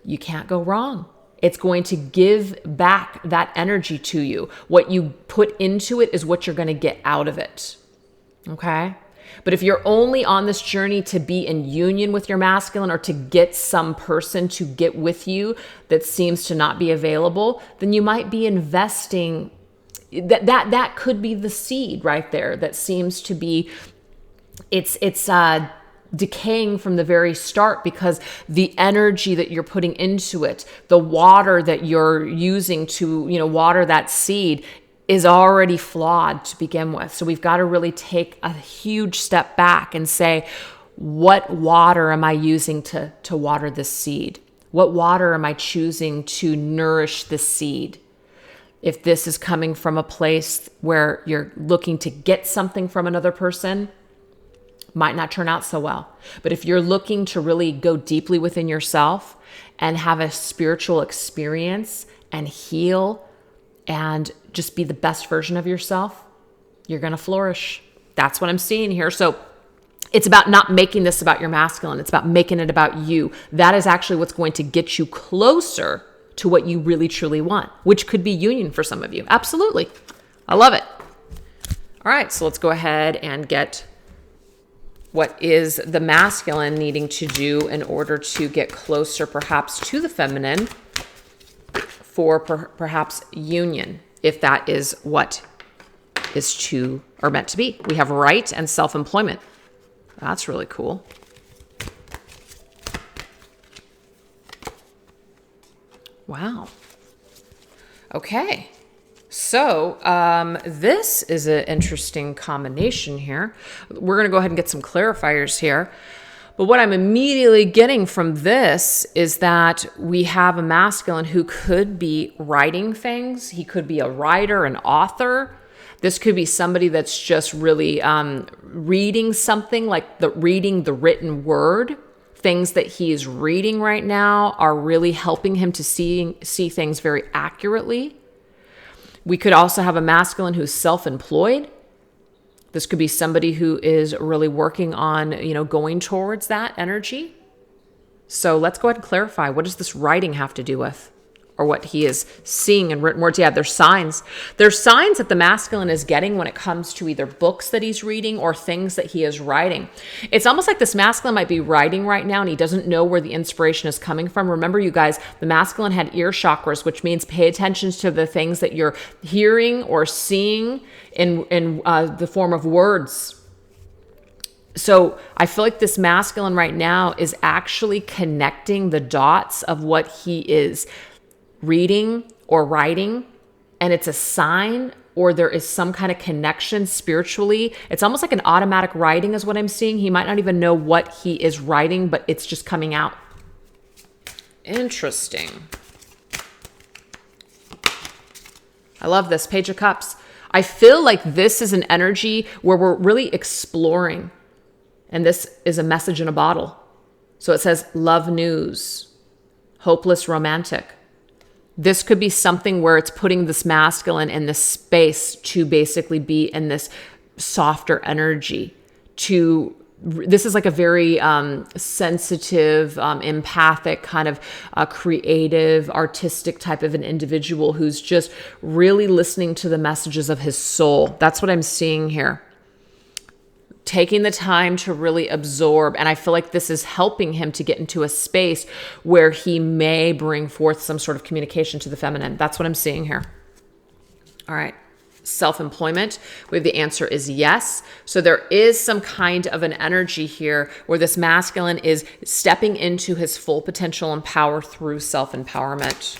you can't go wrong. It's going to give back that energy to you. What you put into it is what you're going to get out of it. Okay? But if you're only on this journey to be in union with your masculine or to get some person to get with you that seems to not be available, then you might be investing. That could be the seed right there that seems to be, it's decaying from the very start because the energy that you're putting into it, the water that you're using to, water that seed is already flawed to begin with. So we've got to really take a huge step back and say, what water am I using to water this seed? What water am I choosing to nourish this seed? If this is coming from a place where you're looking to get something from another person, might not turn out so well. But if you're looking to really go deeply within yourself and have a spiritual experience and heal and just be the best version of yourself, you're going to flourish. That's what I'm seeing here. So it's about not making this about your masculine. It's about making it about you. That is actually what's going to get you closer to what you really, truly want, which could be union for some of you. Absolutely. I love it. All right. So let's go ahead and get what is the masculine needing to do in order to get closer perhaps to the feminine for perhaps union, if that is what is to or meant to be. We have right and self-employment. That's really cool. Wow. Okay. So this is an interesting combination here. We're going to go ahead and get some clarifiers here. But what I'm immediately getting from this is that we have a masculine who could be writing things. He could be a writer, an author. This could be somebody that's just really reading something, like reading the written word. Things that he is reading right now are really helping him to see things very accurately. We could also have a masculine who's self-employed. This could be somebody who is really working on, going towards that energy. So let's go ahead and clarify. What does this writing have to do with? Or what he is seeing in written words? Yeah, there's signs. There's signs that the masculine is getting when it comes to either books that he's reading or things that he is writing. It's almost like this masculine might be writing right now and he doesn't know where the inspiration is coming from. Remember, you guys, the masculine had ear chakras, which means pay attention to the things that you're hearing or seeing in the form of words. So I feel like this masculine right now is actually connecting the dots of what he is reading or writing, and it's a sign or there is some kind of connection spiritually. It's almost like an automatic writing is what I'm seeing. He might not even know what he is writing, but it's just coming out. Interesting. I love this. Page of Cups. I feel like this is an energy where we're really exploring, and this is a message in a bottle. So it says love news, hopeless romantic. This could be something where it's putting this masculine in this space to basically be in this softer energy. This is like a very sensitive, empathic, kind of creative, artistic type of an individual who's just really listening to the messages of his soul. That's what I'm seeing here. Taking the time to really absorb. And I feel like this is helping him to get into a space where he may bring forth some sort of communication to the feminine. That's what I'm seeing here. All right. Self-employment. We have the answer is yes. So there is some kind of an energy here where this masculine is stepping into his full potential and power through self-empowerment.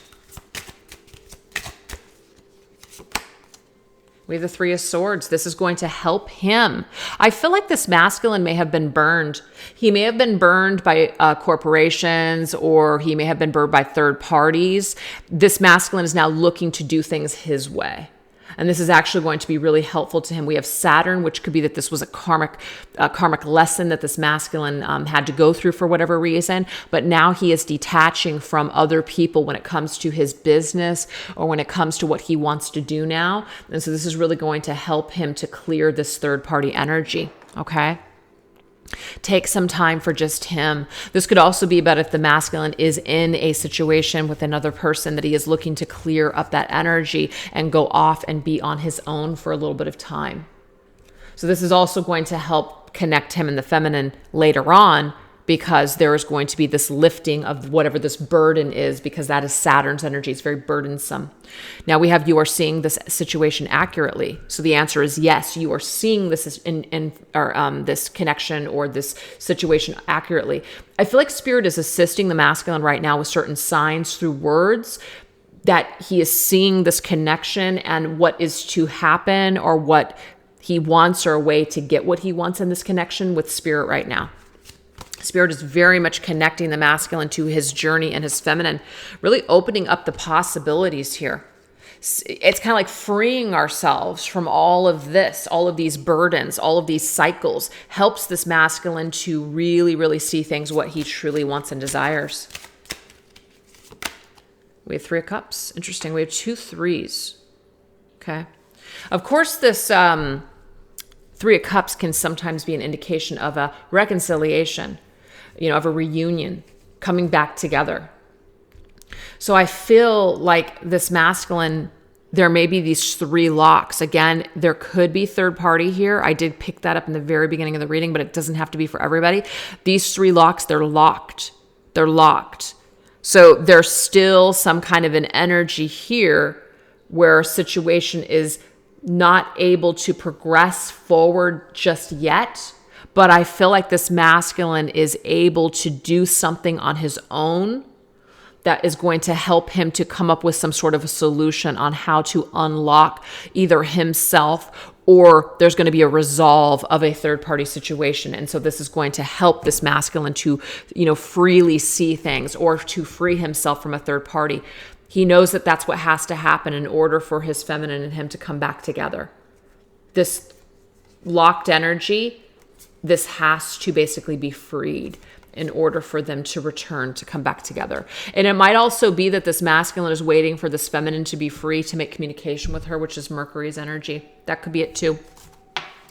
We have the Three of Swords. This is going to help him. I feel like this masculine may have been burned. He may have been burned by corporations, or he may have been burned by third parties. This masculine is now looking to do things his way. And this is actually going to be really helpful to him. We have Saturn, which could be that this was a karmic lesson that this masculine had to go through for whatever reason. But now he is detaching from other people when it comes to his business or when it comes to what he wants to do now. And so this is really going to help him to clear this third party energy. Okay. Take some time for just him. This could also be about if the masculine is in a situation with another person that he is looking to clear up that energy and go off and be on his own for a little bit of time. So this is also going to help connect him and the feminine later on, because there is going to be this lifting of whatever this burden is, because that is Saturn's energy. It's very burdensome. Now we have, you are seeing this situation accurately. So the answer is yes, you are seeing this this connection or this situation accurately. I feel like Spirit is assisting the masculine right now with certain signs through words, that he is seeing this connection and what is to happen or what he wants, or a way to get what he wants in this connection with Spirit right now. Spirit is very much connecting the masculine to his journey and his feminine, really opening up the possibilities here. It's kind of like freeing ourselves from all of this, all of these burdens, all of these cycles, helps this masculine to really, really see things what he truly wants and desires. We have Three of Cups. Interesting. We have 2 threes. Okay. Of course, this Three of Cups can sometimes be an indication of a reconciliation, of a reunion, coming back together. So I feel like this masculine, there may be these 3 locks. Again, there could be third party here. I did pick that up in the very beginning of the reading, but it doesn't have to be for everybody. These 3 locks, they're locked. They're locked. So there's still some kind of an energy here where a situation is not able to progress forward just yet. But I feel like this masculine is able to do something on his own that is going to help him to come up with some sort of a solution on how to unlock either himself, or there's going to be a resolve of a third party situation. And so this is going to help this masculine to, freely see things, or to free himself from a third party. He knows that that's what has to happen in order for his feminine and him to come back together. This locked energy, this has to basically be freed in order for them to return, to come back together. And it might also be that this masculine is waiting for this feminine to be free to make communication with her, which is Mercury's energy. That could be it too.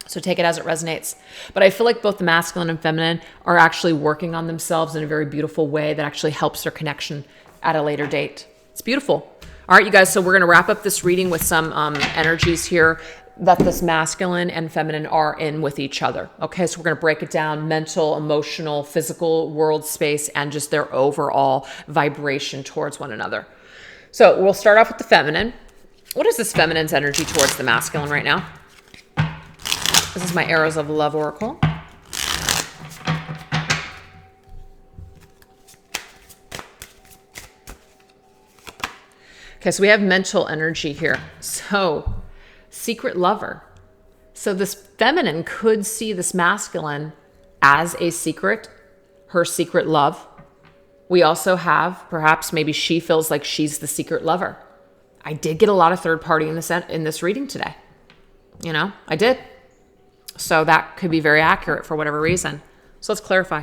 So take it as it resonates. But I feel like both the masculine and feminine are actually working on themselves in a very beautiful way that actually helps their connection at a later date. It's beautiful. All right, you guys, so we're going to wrap up this reading with some energies here that this masculine and feminine are in with each other. Okay, so we're going to break it down: mental, emotional, physical, world space, and just their overall vibration towards one another. So we'll start off with the feminine. What is this feminine's energy towards the masculine right now? This is my Arrows of Love Oracle. Okay, so we have mental energy here. So secret lover. So this feminine could see this masculine as a secret, her secret love. We also have, perhaps maybe she feels like she's the secret lover. I did get a lot of third party in this reading today. I did. So that could be very accurate for whatever reason. So let's clarify.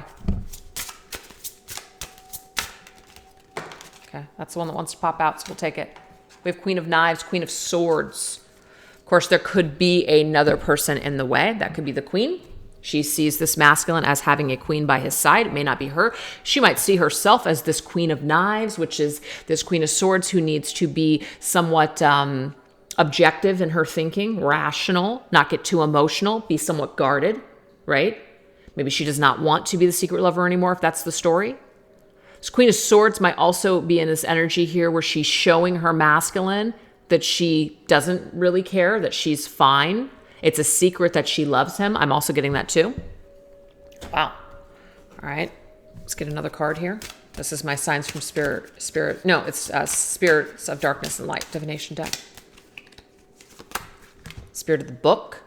Okay, that's the one that wants to pop out, so we'll take it. We have Queen of Knives, Queen of Swords. Of course, there could be another person in the way. That could be the queen. She sees this masculine as having a queen by his side. It may not be her. She might see herself as this Queen of Knives, which is this Queen of Swords who needs to be somewhat objective in her thinking, rational, not get too emotional, be somewhat guarded, right? Maybe she does not want to be the secret lover anymore if that's the story. This Queen of Swords might also be in this energy here where she's showing her masculine that she doesn't really care, that she's fine. It's a secret that she loves him. I'm also getting that too. Wow. All right. Let's get another card here. This is my signs from spirit. No, it's spirits of darkness and light, divination deck. Spirit of the book.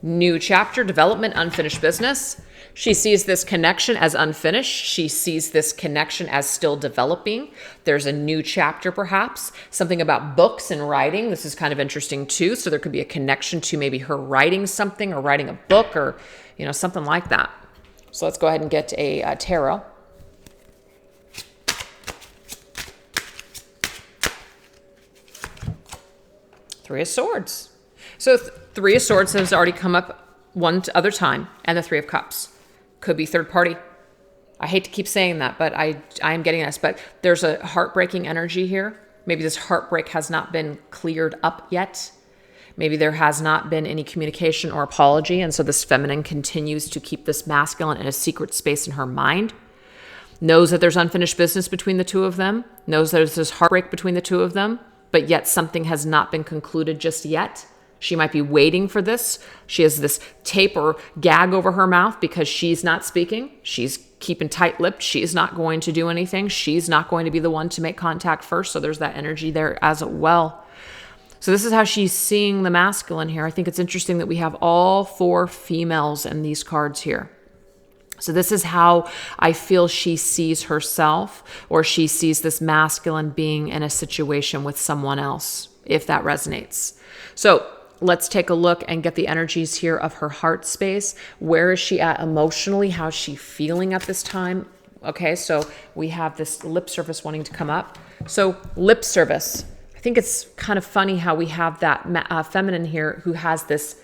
New chapter, development, unfinished business. She sees this connection as unfinished. She sees this connection as still developing. There's a new chapter, perhaps. Something about books and writing. This is kind of interesting too. So there could be a connection to maybe her writing something or writing a book or, something like that. So let's go ahead and get a tarot. Three of Swords. So Three of Swords has already come up one other time, and the Three of Cups. Could be third party. I hate to keep saying that, but I am getting this. But there's a heartbreaking energy here. Maybe this heartbreak has not been cleared up yet. Maybe there has not been any communication or apology, and so this feminine continues to keep this masculine in a secret space in her mind. Knows that there's unfinished business between the two of them. Knows there's this heartbreak between the two of them, but yet something has not been concluded just yet. She might be waiting for this. She has this tape or gag over her mouth because she's not speaking. She's keeping tight-lipped. She's not going to do anything. She's not going to be the one to make contact first. So there's that energy there as well. So this is how she's seeing the masculine here. I think it's interesting that we have all four females in these cards here. So this is how I feel she sees herself, or she sees this masculine being in a situation with someone else, if that resonates. So let's take a look and get the energies here of her heart space. Where is she at emotionally? How's she feeling at this time? Okay, so we have this lip service wanting to come up. So lip service. I think it's kind of funny how we have that feminine here who has this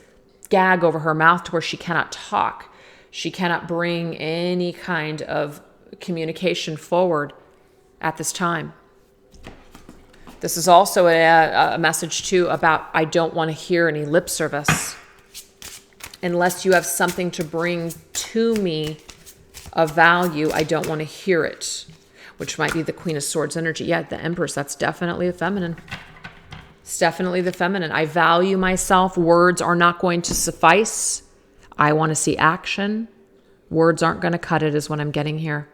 gag over her mouth to where she cannot talk. She cannot bring any kind of communication forward at this time. This is also a message too about I don't want to hear any lip service. Unless you have something to bring to me of value, I don't want to hear it. Which might be the Queen of Swords energy. Yeah, the Empress, that's definitely the feminine. It's definitely the feminine. I value myself. Words are not going to suffice. I want to see action. Words aren't going to cut it is what I'm getting here.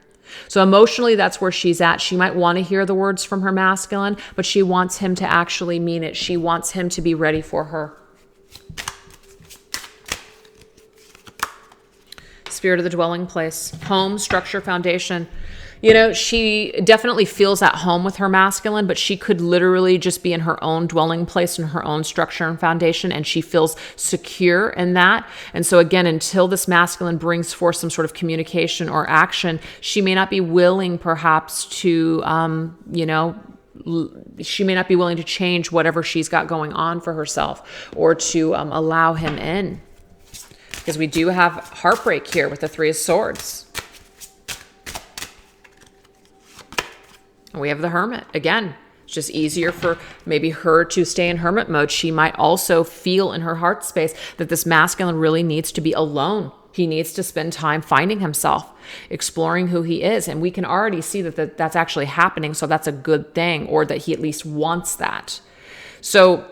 So emotionally, that's where she's at. She might want to hear the words from her masculine, but she wants him to actually mean it. She wants him to be ready for her. Spirit of the dwelling place, home, structure, foundation. She definitely feels at home with her masculine, but she could literally just be in her own dwelling place and her own structure and foundation, and she feels secure in that. And so again, until this masculine brings forth some sort of communication or action, she may not be willing perhaps to, she may not be willing to change whatever she's got going on for herself or to allow him in. Because we do have heartbreak here with the Three of Swords. And we have the Hermit. Again, it's just easier for maybe her to stay in hermit mode. She might also feel in her heart space that this masculine really needs to be alone. He needs to spend time finding himself, exploring who he is. And we can already see that that's actually happening. So that's a good thing, or that he at least wants that. So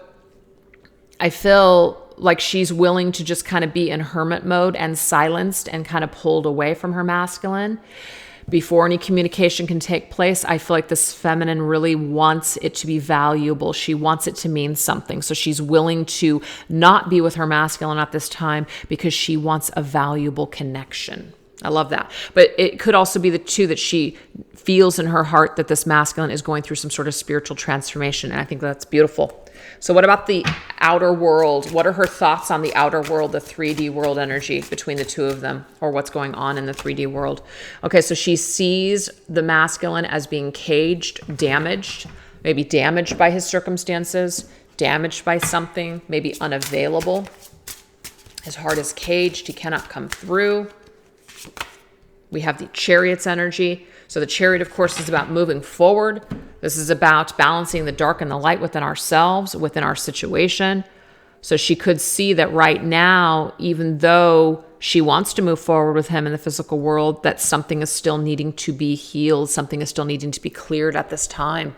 I feel like she's willing to just kind of be in hermit mode and silenced and kind of pulled away from her masculine. Before any communication can take place, I feel like this feminine really wants it to be valuable. She wants it to mean something. So she's willing to not be with her masculine at this time because she wants a valuable connection. I love that. But it could also be the two that she feels in her heart that this masculine is going through some sort of spiritual transformation. And I think that's beautiful. So what about the outer world? What are her thoughts on the outer world, the 3D world energy between the two of them, or what's going on in the 3D world? Okay, so she sees the masculine as being caged, damaged, maybe damaged by his circumstances, damaged by something, maybe unavailable. His heart is caged. He cannot come through. We have the Chariot's energy. So the Chariot, of course, is about moving forward. This is about balancing the dark and the light within ourselves, within our situation. So she could see that right now, even though she wants to move forward with him in the physical world, that something is still needing to be healed. Something is still needing to be cleared at this time.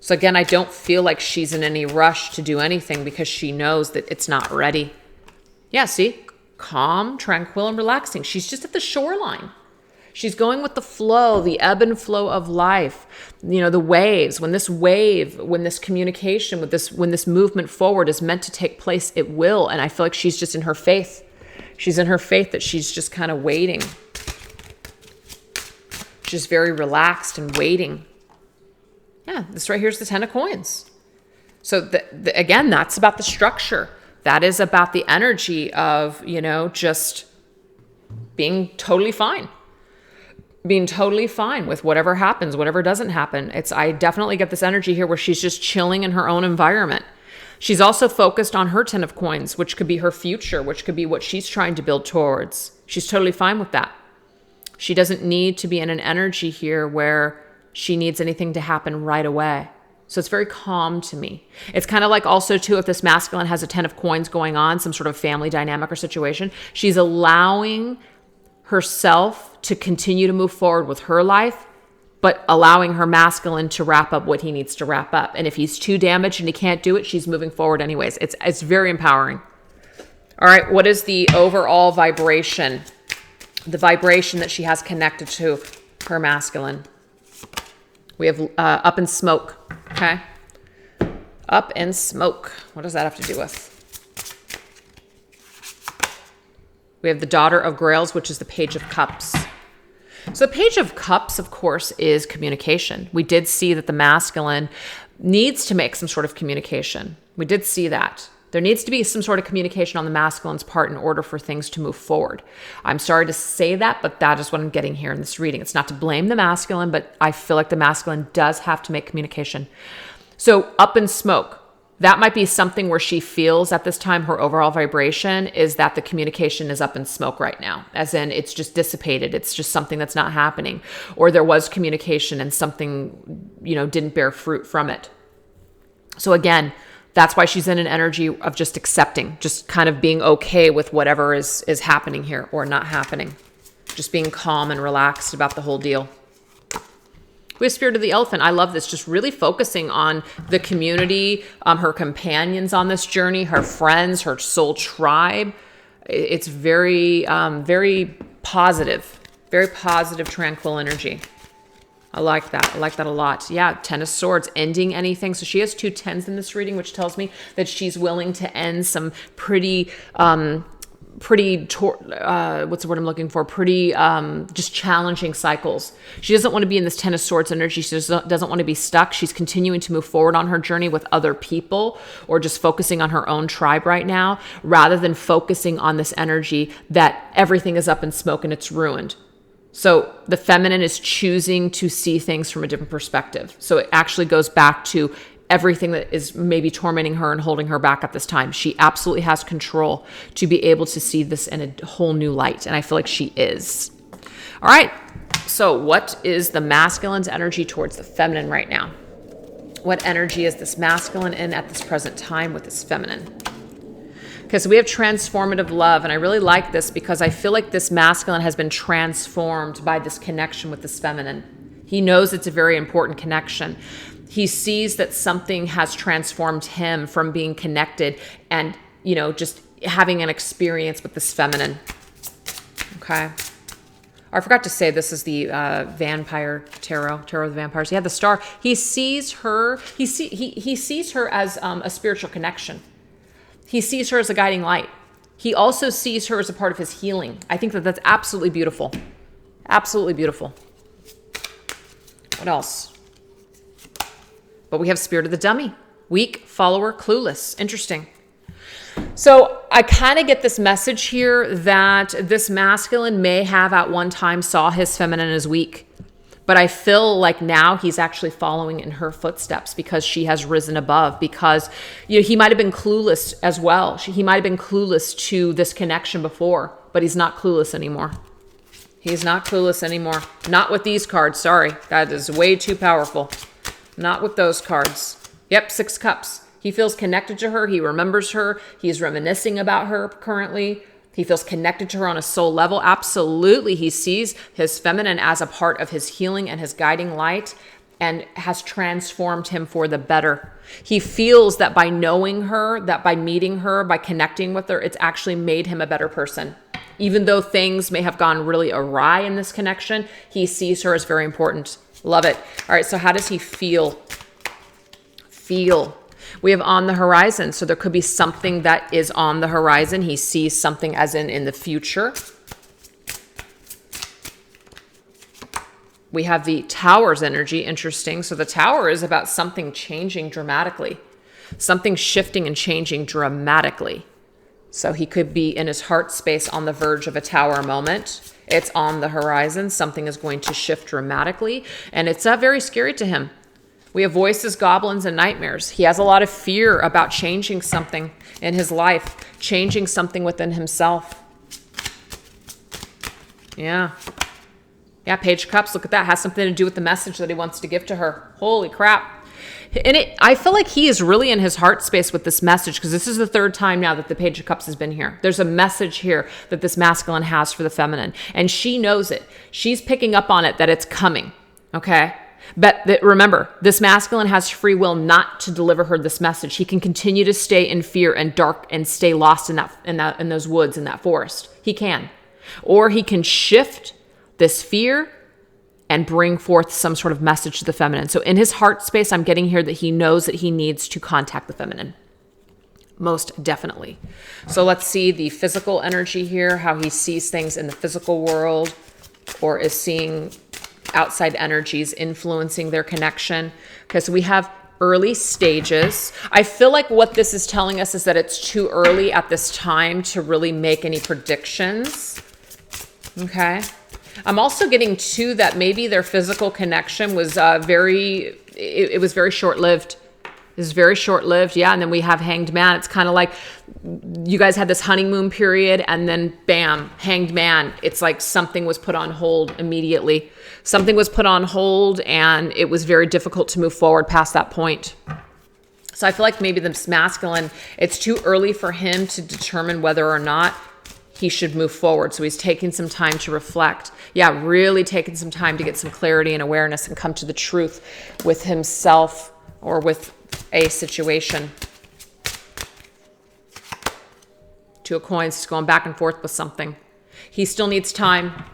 So again, I don't feel like she's in any rush to do anything because she knows that it's not ready. Yeah, see? Calm, tranquil, and relaxing. She's just at the shoreline. She's going with the flow, the ebb and flow of life. You know, the waves. When this wave, when this communication, when this movement forward is meant to take place, it will. And I feel like she's just in her faith. She's in her faith that she's just kind of waiting. She's very relaxed and waiting. Yeah, this right here is the 10 of coins. So again, that's about the structure. That is about the energy of, you know, just being totally fine. Being totally fine with whatever happens, whatever doesn't happen. I definitely get this energy here where she's just chilling in her own environment. She's also focused on her 10 of coins, which could be her future, which could be what she's trying to build towards. She's totally fine with that. She doesn't need to be in an energy here where she needs anything to happen right away. So it's very calm to me. It's kind of like also too, if this masculine has a 10 of coins going on, some sort of family dynamic or situation, she's allowing herself to continue to move forward with her life, but allowing her masculine to wrap up what he needs to wrap up. And if he's too damaged and he can't do it, she's moving forward anyways. It's very empowering. All right, what is the overall vibration? The vibration that she has connected to her masculine. We have up in smoke, okay? Up in smoke. What does that have to do with? We have the Daughter of Grails, which is the Page of Cups. So the Page of Cups, of course, is communication. We did see that the masculine needs to make some sort of communication. We did see that. There needs to be some sort of communication on the masculine's part in order for things to move forward. I'm sorry to say that, but that is what I'm getting here in this reading. It's not to blame the masculine, but I feel like the masculine does have to make communication. So up in smoke, that might be something where she feels at this time her overall vibration is that the communication is up in smoke right now, as in it's just dissipated. It's just something that's not happening. Or there was communication and something, you know, didn't bear fruit from it. So again, that's why she's in an energy of just accepting, just kind of being okay with whatever is happening here or not happening. Just being calm and relaxed about the whole deal. We have Spirit of the Elephant. I love this. Just really focusing on the community, her companions on this journey, her friends, her soul tribe. It's very, very positive, tranquil energy. I like that. I like that a lot. Yeah, 10 of Swords, ending anything. So she has 2 10s in this reading, which tells me that she's willing to end some pretty what's the word I'm looking for? Pretty just challenging cycles. She doesn't want to be in this 10 of Swords energy. She doesn't want to be stuck. She's continuing to move forward on her journey with other people or just focusing on her own tribe right now, rather than focusing on this energy that everything is up in smoke and it's ruined. So the feminine is choosing to see things from a different perspective. So it actually goes back to everything that is maybe tormenting her and holding her back at this time. She absolutely has control to be able to see this in a whole new light. And I feel like she is. All right. So what is the masculine's energy towards the feminine right now? What energy is this masculine in at this present time with this feminine? Okay, so we have transformative love, and I really like this because I feel like this masculine has been transformed by this connection with this feminine. He knows it's a very important connection. He sees that something has transformed him from being connected and, you know, just having an experience with this feminine. Okay. I forgot to say this is the vampire tarot of the vampires. He had the star. He sees her. He sees her as a spiritual connection. He sees her as a guiding light. He also sees her as a part of his healing. I think that that's absolutely beautiful. Absolutely beautiful. What else? But we have spirit of the dummy. Weak, follower, clueless. Interesting. So I kind of get this message here that this masculine may have at one time saw his feminine as weak. But I feel like now he's actually following in her footsteps because she has risen above, because he might have been clueless as well. He might have been clueless to this connection before, but he's not clueless anymore. He's not clueless anymore. Not with these cards. Sorry. That is way too powerful. Not with those cards. Yep, 6 cups. He feels connected to her. He remembers her. He's reminiscing about her currently. He feels connected to her on a soul level. Absolutely. He sees his feminine as a part of his healing and his guiding light, and has transformed him for the better. He feels that by knowing her, that by meeting her, by connecting with her, it's actually made him a better person. Even though things may have gone really awry in this connection, he sees her as very important. Love it. All right, so how does he feel? We have on the horizon. So there could be something that is on the horizon. He sees something as in the future. We have the Tower's energy. Interesting. So the Tower is about something changing dramatically. Something shifting and changing dramatically. So he could be in his heart space on the verge of a Tower moment. It's on the horizon. Something is going to shift dramatically. And it's very scary to him. We have voices, goblins, and nightmares. He has a lot of fear about changing something in his life, changing something within himself. Yeah, Page of Cups, look at that. Has something to do with the message that he wants to give to her. Holy crap. And I feel like he is really in his heart space with this message, because this is the 3rd time now that the Page of Cups has been here. There's a message here that this masculine has for the feminine, and she knows it. She's picking up on it, that it's coming, okay? But remember, this masculine has free will not to deliver her this message. He can continue to stay in fear and dark and stay lost in those woods, in that forest. He can. Or he can shift this fear and bring forth some sort of message to the feminine. So in his heart space, I'm getting here that he knows that he needs to contact the feminine. Most definitely. So let's see the physical energy here, how he sees things in the physical world, or is seeing outside energies influencing their connection. Okay, so we have early stages. I feel like what this is telling us is that it's too early at this time to really make any predictions. Okay. I'm also getting too that maybe their physical connection was very short-lived. It was very short-lived. Yeah. And then we have Hanged Man. It's kind of like you guys had this honeymoon period, and then bam, Hanged Man. It's like something was put on hold immediately. Something was put on hold, and it was very difficult to move forward past that point. So I feel like maybe this masculine, it's too early for him to determine whether or not he should move forward. So he's taking some time to reflect. Yeah, really taking some time to get some clarity and awareness and come to the truth with himself or with a situation. 2 of Coins, he's going back and forth with something. He still needs time.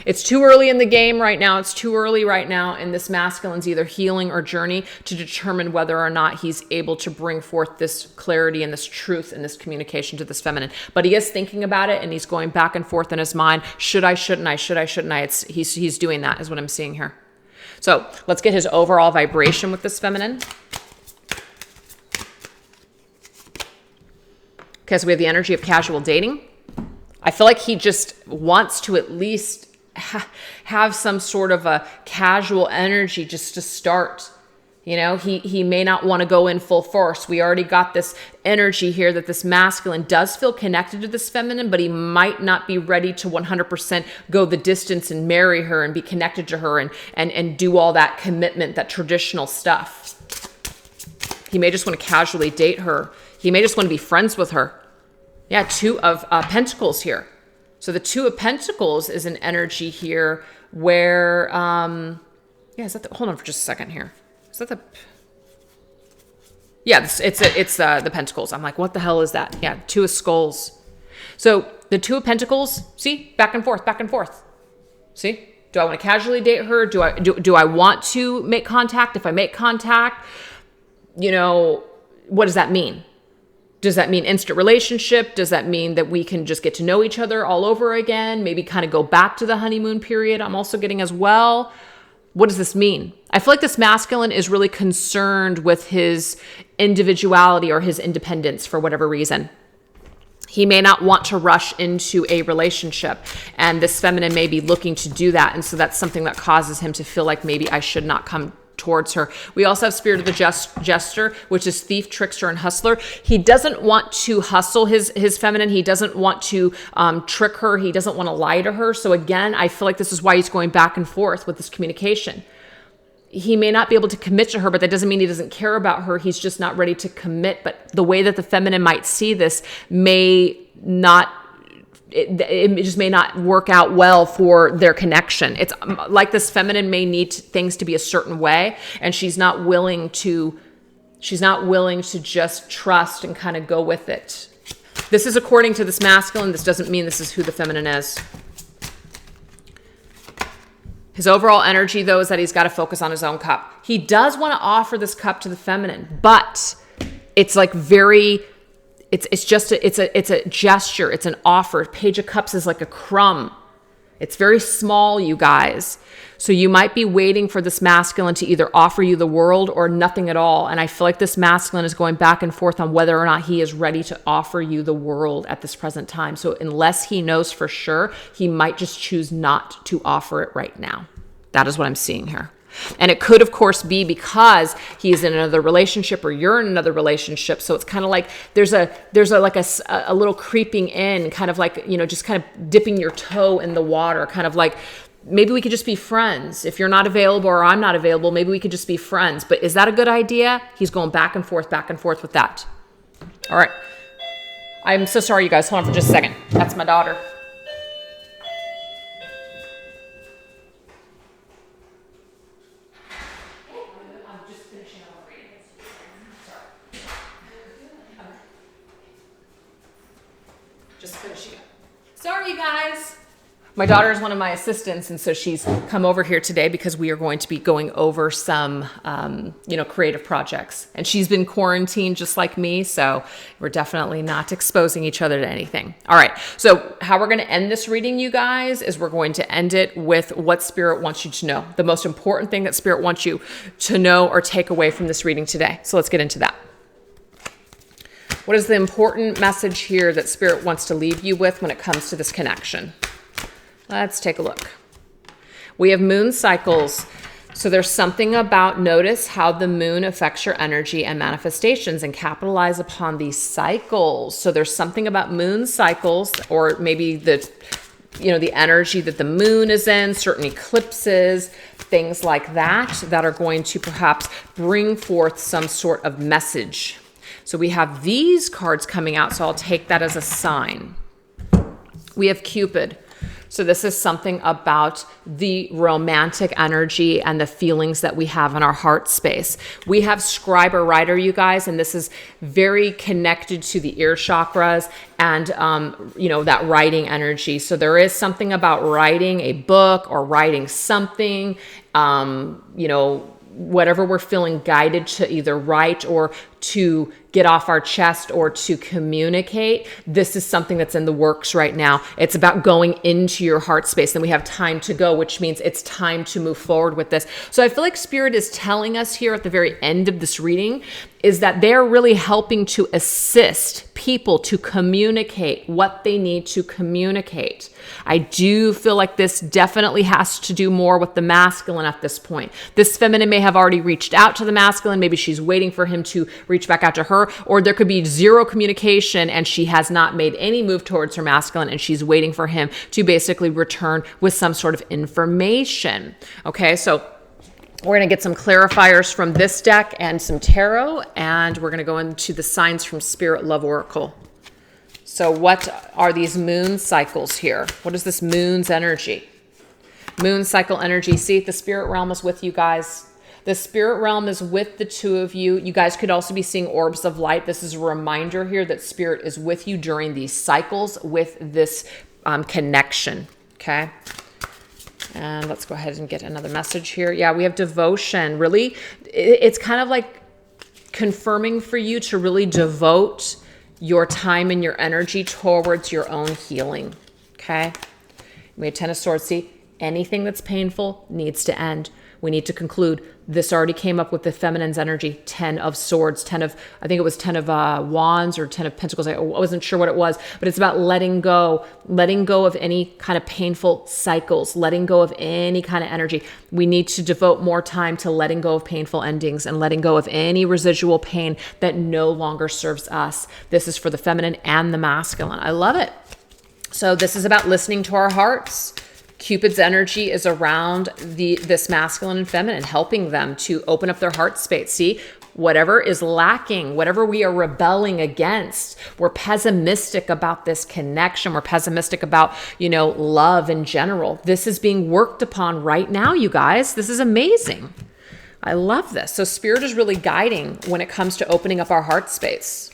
It's too early in the game right now. It's too early right now in this masculine's either healing or journey to determine whether or not he's able to bring forth this clarity and this truth and this communication to this feminine. But he is thinking about it, and he's going back and forth in his mind. Should I, shouldn't I? Should I, shouldn't I? He's doing that is what I'm seeing here. So let's get his overall vibration with this feminine. Okay, so we have the energy of casual dating. I feel like he just wants to at least have some sort of a casual energy just to start. You know, he may not want to go in full force. We already got this energy here that this masculine does feel connected to this feminine, but he might not be ready to 100% go the distance and marry her and be connected to her and do all that commitment, that traditional stuff. He may just want to casually date her. He may just want to be friends with her. Yeah, 2 of Pentacles here. So the 2 of Pentacles is an energy here where, is that hold on for just a second here. Is that it's the Pentacles. I'm like, what the hell is that? Yeah, 2 of Skulls. So the 2 of Pentacles, see, back and forth. See, do I want to casually date her? Do I want to make contact? If I make contact, what does that mean? Does that mean instant relationship? Does that mean that we can just get to know each other all over again? Maybe kind of go back to the honeymoon period. I'm also getting as well. What does this mean? I feel like this masculine is really concerned with his individuality or his independence for whatever reason. He may not want to rush into a relationship, and this feminine may be looking to do that. And so that's something that causes him to feel like maybe I should not come towards her. We also have spirit of the jester, which is thief, trickster, and hustler. He doesn't want to hustle his feminine. He doesn't want to trick her. He doesn't want to lie to her. So again, I feel like this is why he's going back and forth with this communication. He may not be able to commit to her, but that doesn't mean he doesn't care about her. He's just not ready to commit. But the way that the feminine might see this may not, it just may not work out well for their connection. It's like this feminine may need things to be a certain way, and she's not willing to just trust and kind of go with it. This is according to this masculine. This doesn't mean this is who the feminine is. His overall energy, though, is that he's got to focus on his own cup. He does want to offer this cup to the feminine, but it's like it's a gesture. It's an offer. Page of Cups is like a crumb. It's very small, you guys. So you might be waiting for this masculine to either offer you the world or nothing at all. And I feel like this masculine is going back and forth on whether or not he is ready to offer you the world at this present time. So unless he knows for sure, he might just choose not to offer it right now. That is what I'm seeing here. And it could, of course, be because he's in another relationship or you're in another relationship. So it's kind of like there's a little creeping in, kind of like, just kind of dipping your toe in the water, kind of like, maybe we could just be friends. If you're not available or I'm not available, maybe we could just be friends. But is that a good idea? He's going back and forth with that. All right. I'm so sorry, you guys. Hold on for just a second. That's my daughter. Just finishing up. Sorry, you guys. My daughter is one of my assistants, and so she's come over here today because we are going to be going over some, creative projects. And she's been quarantined just like me, so we're definitely not exposing each other to anything. All right, so how we're going to end this reading, you guys, is we're going to end it with what Spirit wants you to know. The most important thing that Spirit wants you to know or take away from this reading today. So let's get into that. What is the important message here that Spirit wants to leave you with when it comes to this connection? Let's take a look. We have moon cycles. So there's something about notice how the moon affects your energy and manifestations and capitalize upon these cycles. So there's something about moon cycles, or maybe the energy that the moon is in, certain eclipses, things like that are going to perhaps bring forth some sort of message. So we have these cards coming out, so I'll take that as a sign. We have Cupid. So this is something about the romantic energy and the feelings that we have in our heart space. We have Scribe or Writer, you guys, and this is very connected to the ear chakras and, that writing energy. So there is something about writing a book or writing something, whatever we're feeling guided to either write or to get off our chest or to communicate. This is something that's in the works right now. It's about going into your heart space. And we have time to go, which means it's time to move forward with this. So I feel like Spirit is telling us here at the very end of this reading is that they're really helping to assist people to communicate what they need to communicate. I do feel like this definitely has to do more with the masculine at this point. This feminine may have already reached out to the masculine. Maybe she's waiting for him to reach back out to her, or there could be zero communication and she has not made any move towards her masculine and she's waiting for him to basically return with some sort of information. Okay, so we're going to get some clarifiers from this deck and some tarot, and we're going to go into the signs from Spirit Love Oracle. So what are these moon cycles here? What is this moon's energy? Moon cycle energy. See, the spirit realm is with you guys. The spirit realm is with the two of you. You guys could also be seeing orbs of light. This is a reminder here that Spirit is with you during these cycles with this connection. Okay. And let's go ahead and get another message here. Yeah, we have devotion. Really, it's kind of like confirming for you to really devote your time and your energy towards your own healing. Okay? We have 10 of Swords. See, anything that's painful needs to end. We need to conclude. This already came up with the feminine's energy. 10 of Swords, I think it was 10 of Wands or 10 of Pentacles. I wasn't sure what it was, but it's about letting go of any kind of painful cycles, letting go of any kind of energy. We need to devote more time to letting go of painful endings and letting go of any residual pain that no longer serves us. This is for the feminine and the masculine. I love it. So this is about listening to our hearts. Cupid's energy is around this masculine and feminine, helping them to open up their heart space. See, whatever is lacking, whatever we are rebelling against, we're pessimistic about this connection. We're pessimistic about, love in general. This is being worked upon right now, you guys. This is amazing. I love this. So spirit is really guiding when it comes to opening up our heart space.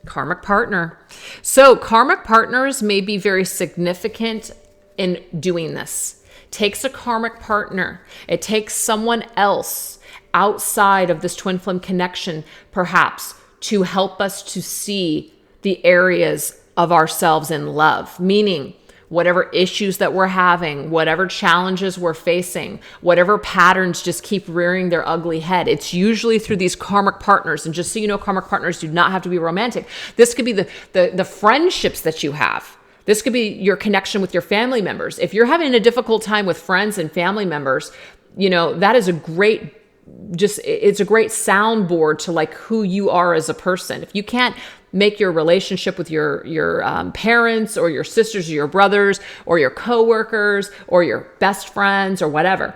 Karmic partner. So karmic partners may be very significant in doing this. Takes a karmic partner. It takes someone else outside of this twin flame connection, perhaps, to help us to see the areas of ourselves in love. Meaning, whatever issues that we're having, whatever challenges we're facing, whatever patterns just keep rearing their ugly head, it's usually through these karmic partners. And just so you know, karmic partners do not have to be romantic. This could be the friendships that you have. This could be your connection with your family members. If you're having a difficult time with friends and family members, that is it's a great soundboard to like who you are as a person. If you can't make your relationship with your parents or your sisters or your brothers or your coworkers or your best friends or whatever,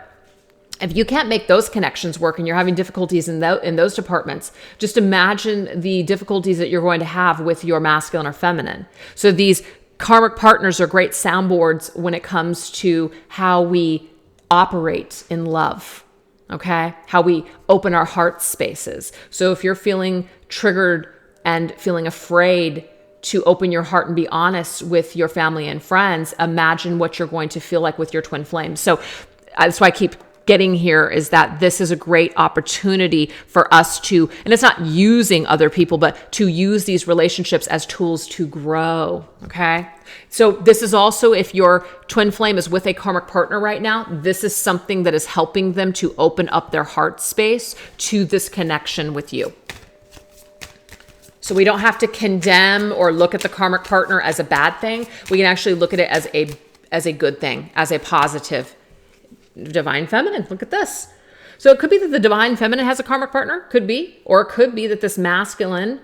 if you can't make those connections work and you're having difficulties in those departments, just imagine the difficulties that you're going to have with your masculine or feminine. So these karmic partners are great soundboards when it comes to how we operate in love, okay? How we open our heart spaces. So if you're feeling triggered and feeling afraid to open your heart and be honest with your family and friends, imagine what you're going to feel like with your twin flames. So that's why I keep getting here, is that this is a great opportunity for us to, and it's not using other people, but to use these relationships as tools to grow. Okay. So this is also, if your twin flame is with a karmic partner right now, this is something that is helping them to open up their heart space to this connection with you. So we don't have to condemn or look at the karmic partner as a bad thing. We can actually look at it as a good thing, as a positive. Divine feminine, look at this. So it could be that the divine feminine has a karmic partner, could be, or it could be that this masculine,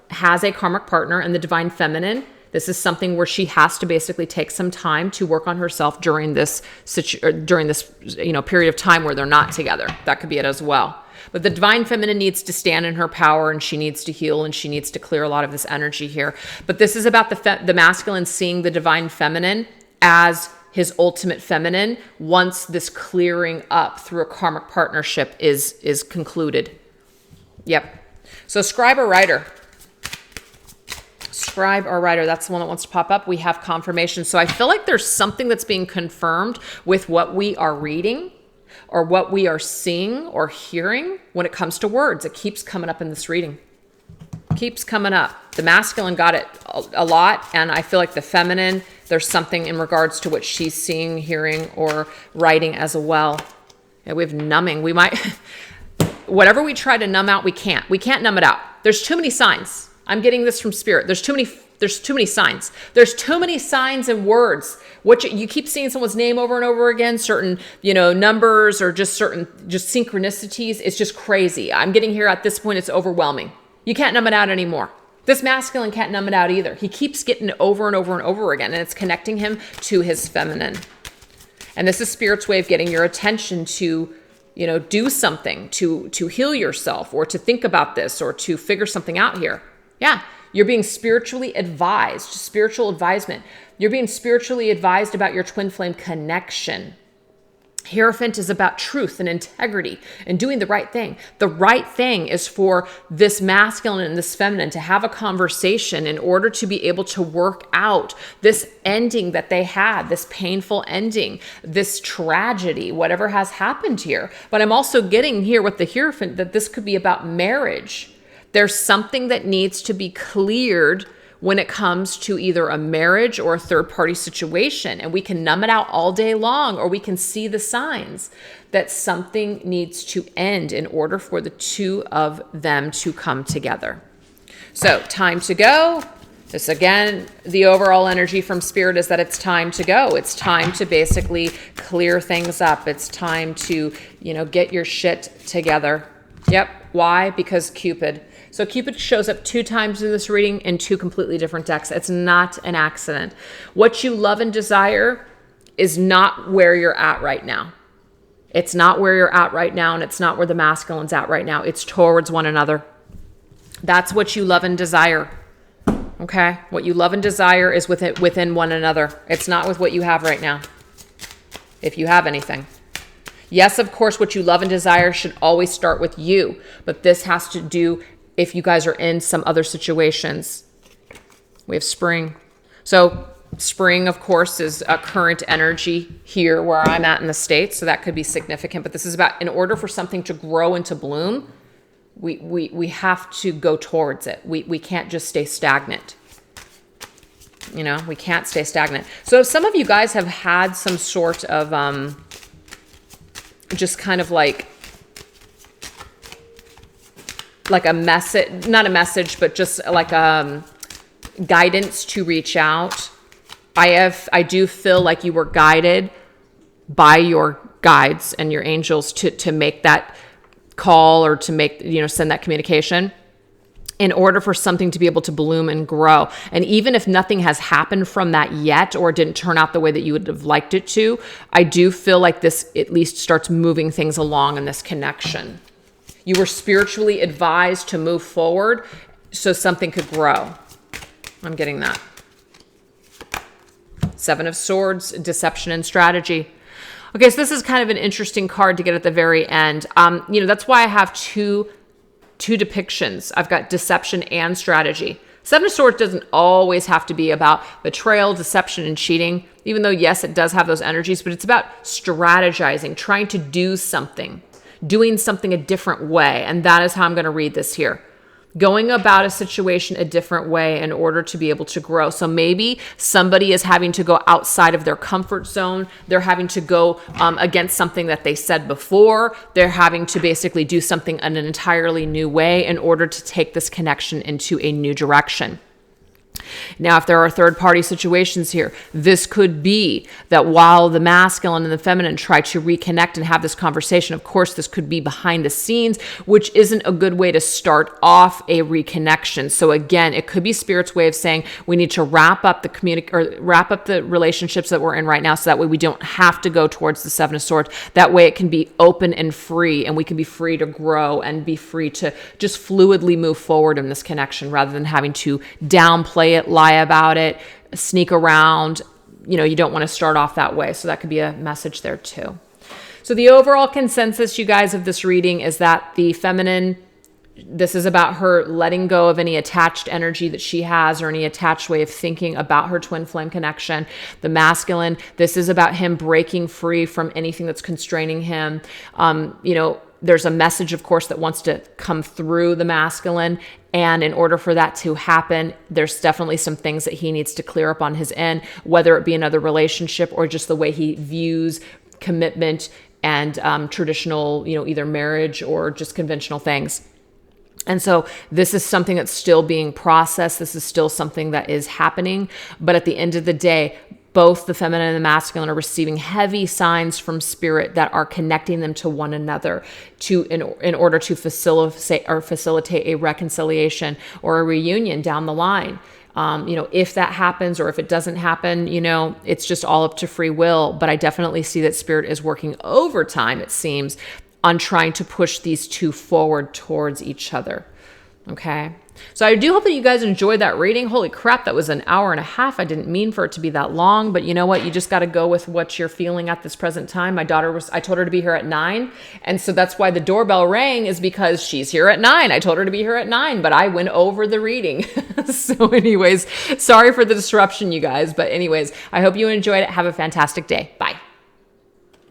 has a karmic partner, and the divine feminine, this is something where she has to basically take some time to work on herself during this period of time where they're not together. That could be it as well. But the divine feminine needs to stand in her power, and she needs to heal, and she needs to clear a lot of this energy here. But this is about the masculine seeing the divine feminine as his ultimate feminine once this clearing up through a karmic partnership is concluded. Yep. So scribe or writer. Scribe or writer, that's the one that wants to pop up. We have confirmation. So I feel like there's something that's being confirmed with what we are reading or what we are seeing or hearing when it comes to words. It keeps coming up in this reading. Keeps coming up. The masculine got it a lot, and I feel like the feminine, there's something in regards to what she's seeing, hearing, or writing as well. Yeah, we have numbing. We might, whatever we try to numb out, we can't. We can't numb it out. There's too many signs. I'm getting this from spirit. There's too many signs. There's too many signs and words. You keep seeing someone's name over and over again, certain, numbers or just synchronicities. It's just crazy. I'm getting here at this point, it's overwhelming. You can't numb it out anymore. This masculine can't numb it out either. He keeps getting it over and over and over again, and it's connecting him to his feminine. And this is spirit's way of getting your attention to, do something, to heal yourself, or to think about this, or to figure something out here. Yeah, you're being spiritually advised, spiritual advisement. You're being spiritually advised about your twin flame connection. Hierophant is about truth and integrity and doing the right thing. The right thing is for this masculine and this feminine to have a conversation in order to be able to work out this ending that they had, this painful ending, this tragedy, whatever has happened here. But I'm also getting here with the Hierophant that this could be about marriage. There's something that needs to be cleared when it comes to either a marriage or a third-party situation. And we can numb it out all day long, or we can see the signs that something needs to end in order for the two of them to come together. So, time to go. This, again, the overall energy from Spirit is that it's time to go. It's time to basically clear things up. It's time to, get your shit together. Yep. Why? Because Cupid. So Cupid shows up 2 times in this reading in 2 completely different decks. It's not an accident. What you love and desire is not where you're at right now. It's not where you're at right now, and it's not where the masculine's at right now. It's towards one another. That's what you love and desire. Okay? What you love and desire is within one another. It's not with what you have right now, if you have anything. Yes, of course, what you love and desire should always start with you, but this has to do if you guys are in some other situations. We have spring. So spring, of course, is a current energy here where I'm at in the States, so that could be significant. But this is about, in order for something to grow and to bloom, we have to go towards it. We can't just stay stagnant. We can't stay stagnant. So if some of you guys have had some sort of just kind of like a message, not a message, but just like guidance to reach out. I do feel like you were guided by your guides and your angels to make that call, or to make, send that communication in order for something to be able to bloom and grow. And even if nothing has happened from that yet, or didn't turn out the way that you would have liked it to, I do feel like this at least starts moving things along in this connection. You were spiritually advised to move forward so something could grow. I'm getting that. 7 of Swords, deception and strategy. Okay, so this is kind of an interesting card to get at the very end. That's why I have two depictions. I've got deception and strategy. 7 of Swords doesn't always have to be about betrayal, deception, and cheating, even though, yes, it does have those energies, but it's about strategizing, trying to do something, doing something a different way. And that is how I'm going to read this here. Going about a situation a different way in order to be able to grow. So maybe somebody is having to go outside of their comfort zone. They're having to go against something that they said before. They're having to basically do something in an entirely new way in order to take this connection into a new direction. Now, if there are third-party situations here, this could be that while the masculine and the feminine try to reconnect and have this conversation, of course, this could be behind the scenes, which isn't a good way to start off a reconnection. So again, it could be Spirit's way of saying we need to wrap up the relationships that we're in right now, so that way we don't have to go towards the 7 of Swords. That way it can be open and free, and we can be free to grow and be free to just fluidly move forward in this connection, rather than having to downplay it, lie about it, sneak around. You don't want to start off that way. So that could be a message there too. So the overall consensus, you guys, of this reading is that the feminine, this is about her letting go of any attached energy that she has, or any attached way of thinking about her twin flame connection. The masculine, this is about him breaking free from anything that's constraining him. There's a message, of course, that wants to come through the masculine. And in order for that to happen, there's definitely some things that he needs to clear up on his end, whether it be another relationship or just the way he views commitment and traditional, either marriage or just conventional things. And so this is something that's still being processed. This is still something that is happening. But at the end of the day, both the feminine and the masculine are receiving heavy signs from Spirit that are connecting them to one another in order to facilitate a reconciliation or a reunion down the line. If that happens or if it doesn't happen, it's just all up to free will. But I definitely see that Spirit is working overtime, it seems, on trying to push these two forward towards each other. Okay. So I do hope that you guys enjoyed that reading. Holy crap, that was an hour and a half. I didn't mean for it to be that long, but you know what? You just got to go with what you're feeling at this present time. I told her to be here at 9. And so that's why the doorbell rang, is because she's here at 9. I told her to be here at 9, but I went over the reading. So anyways, sorry for the disruption, you guys. But anyways, I hope you enjoyed it. Have a fantastic day. Bye.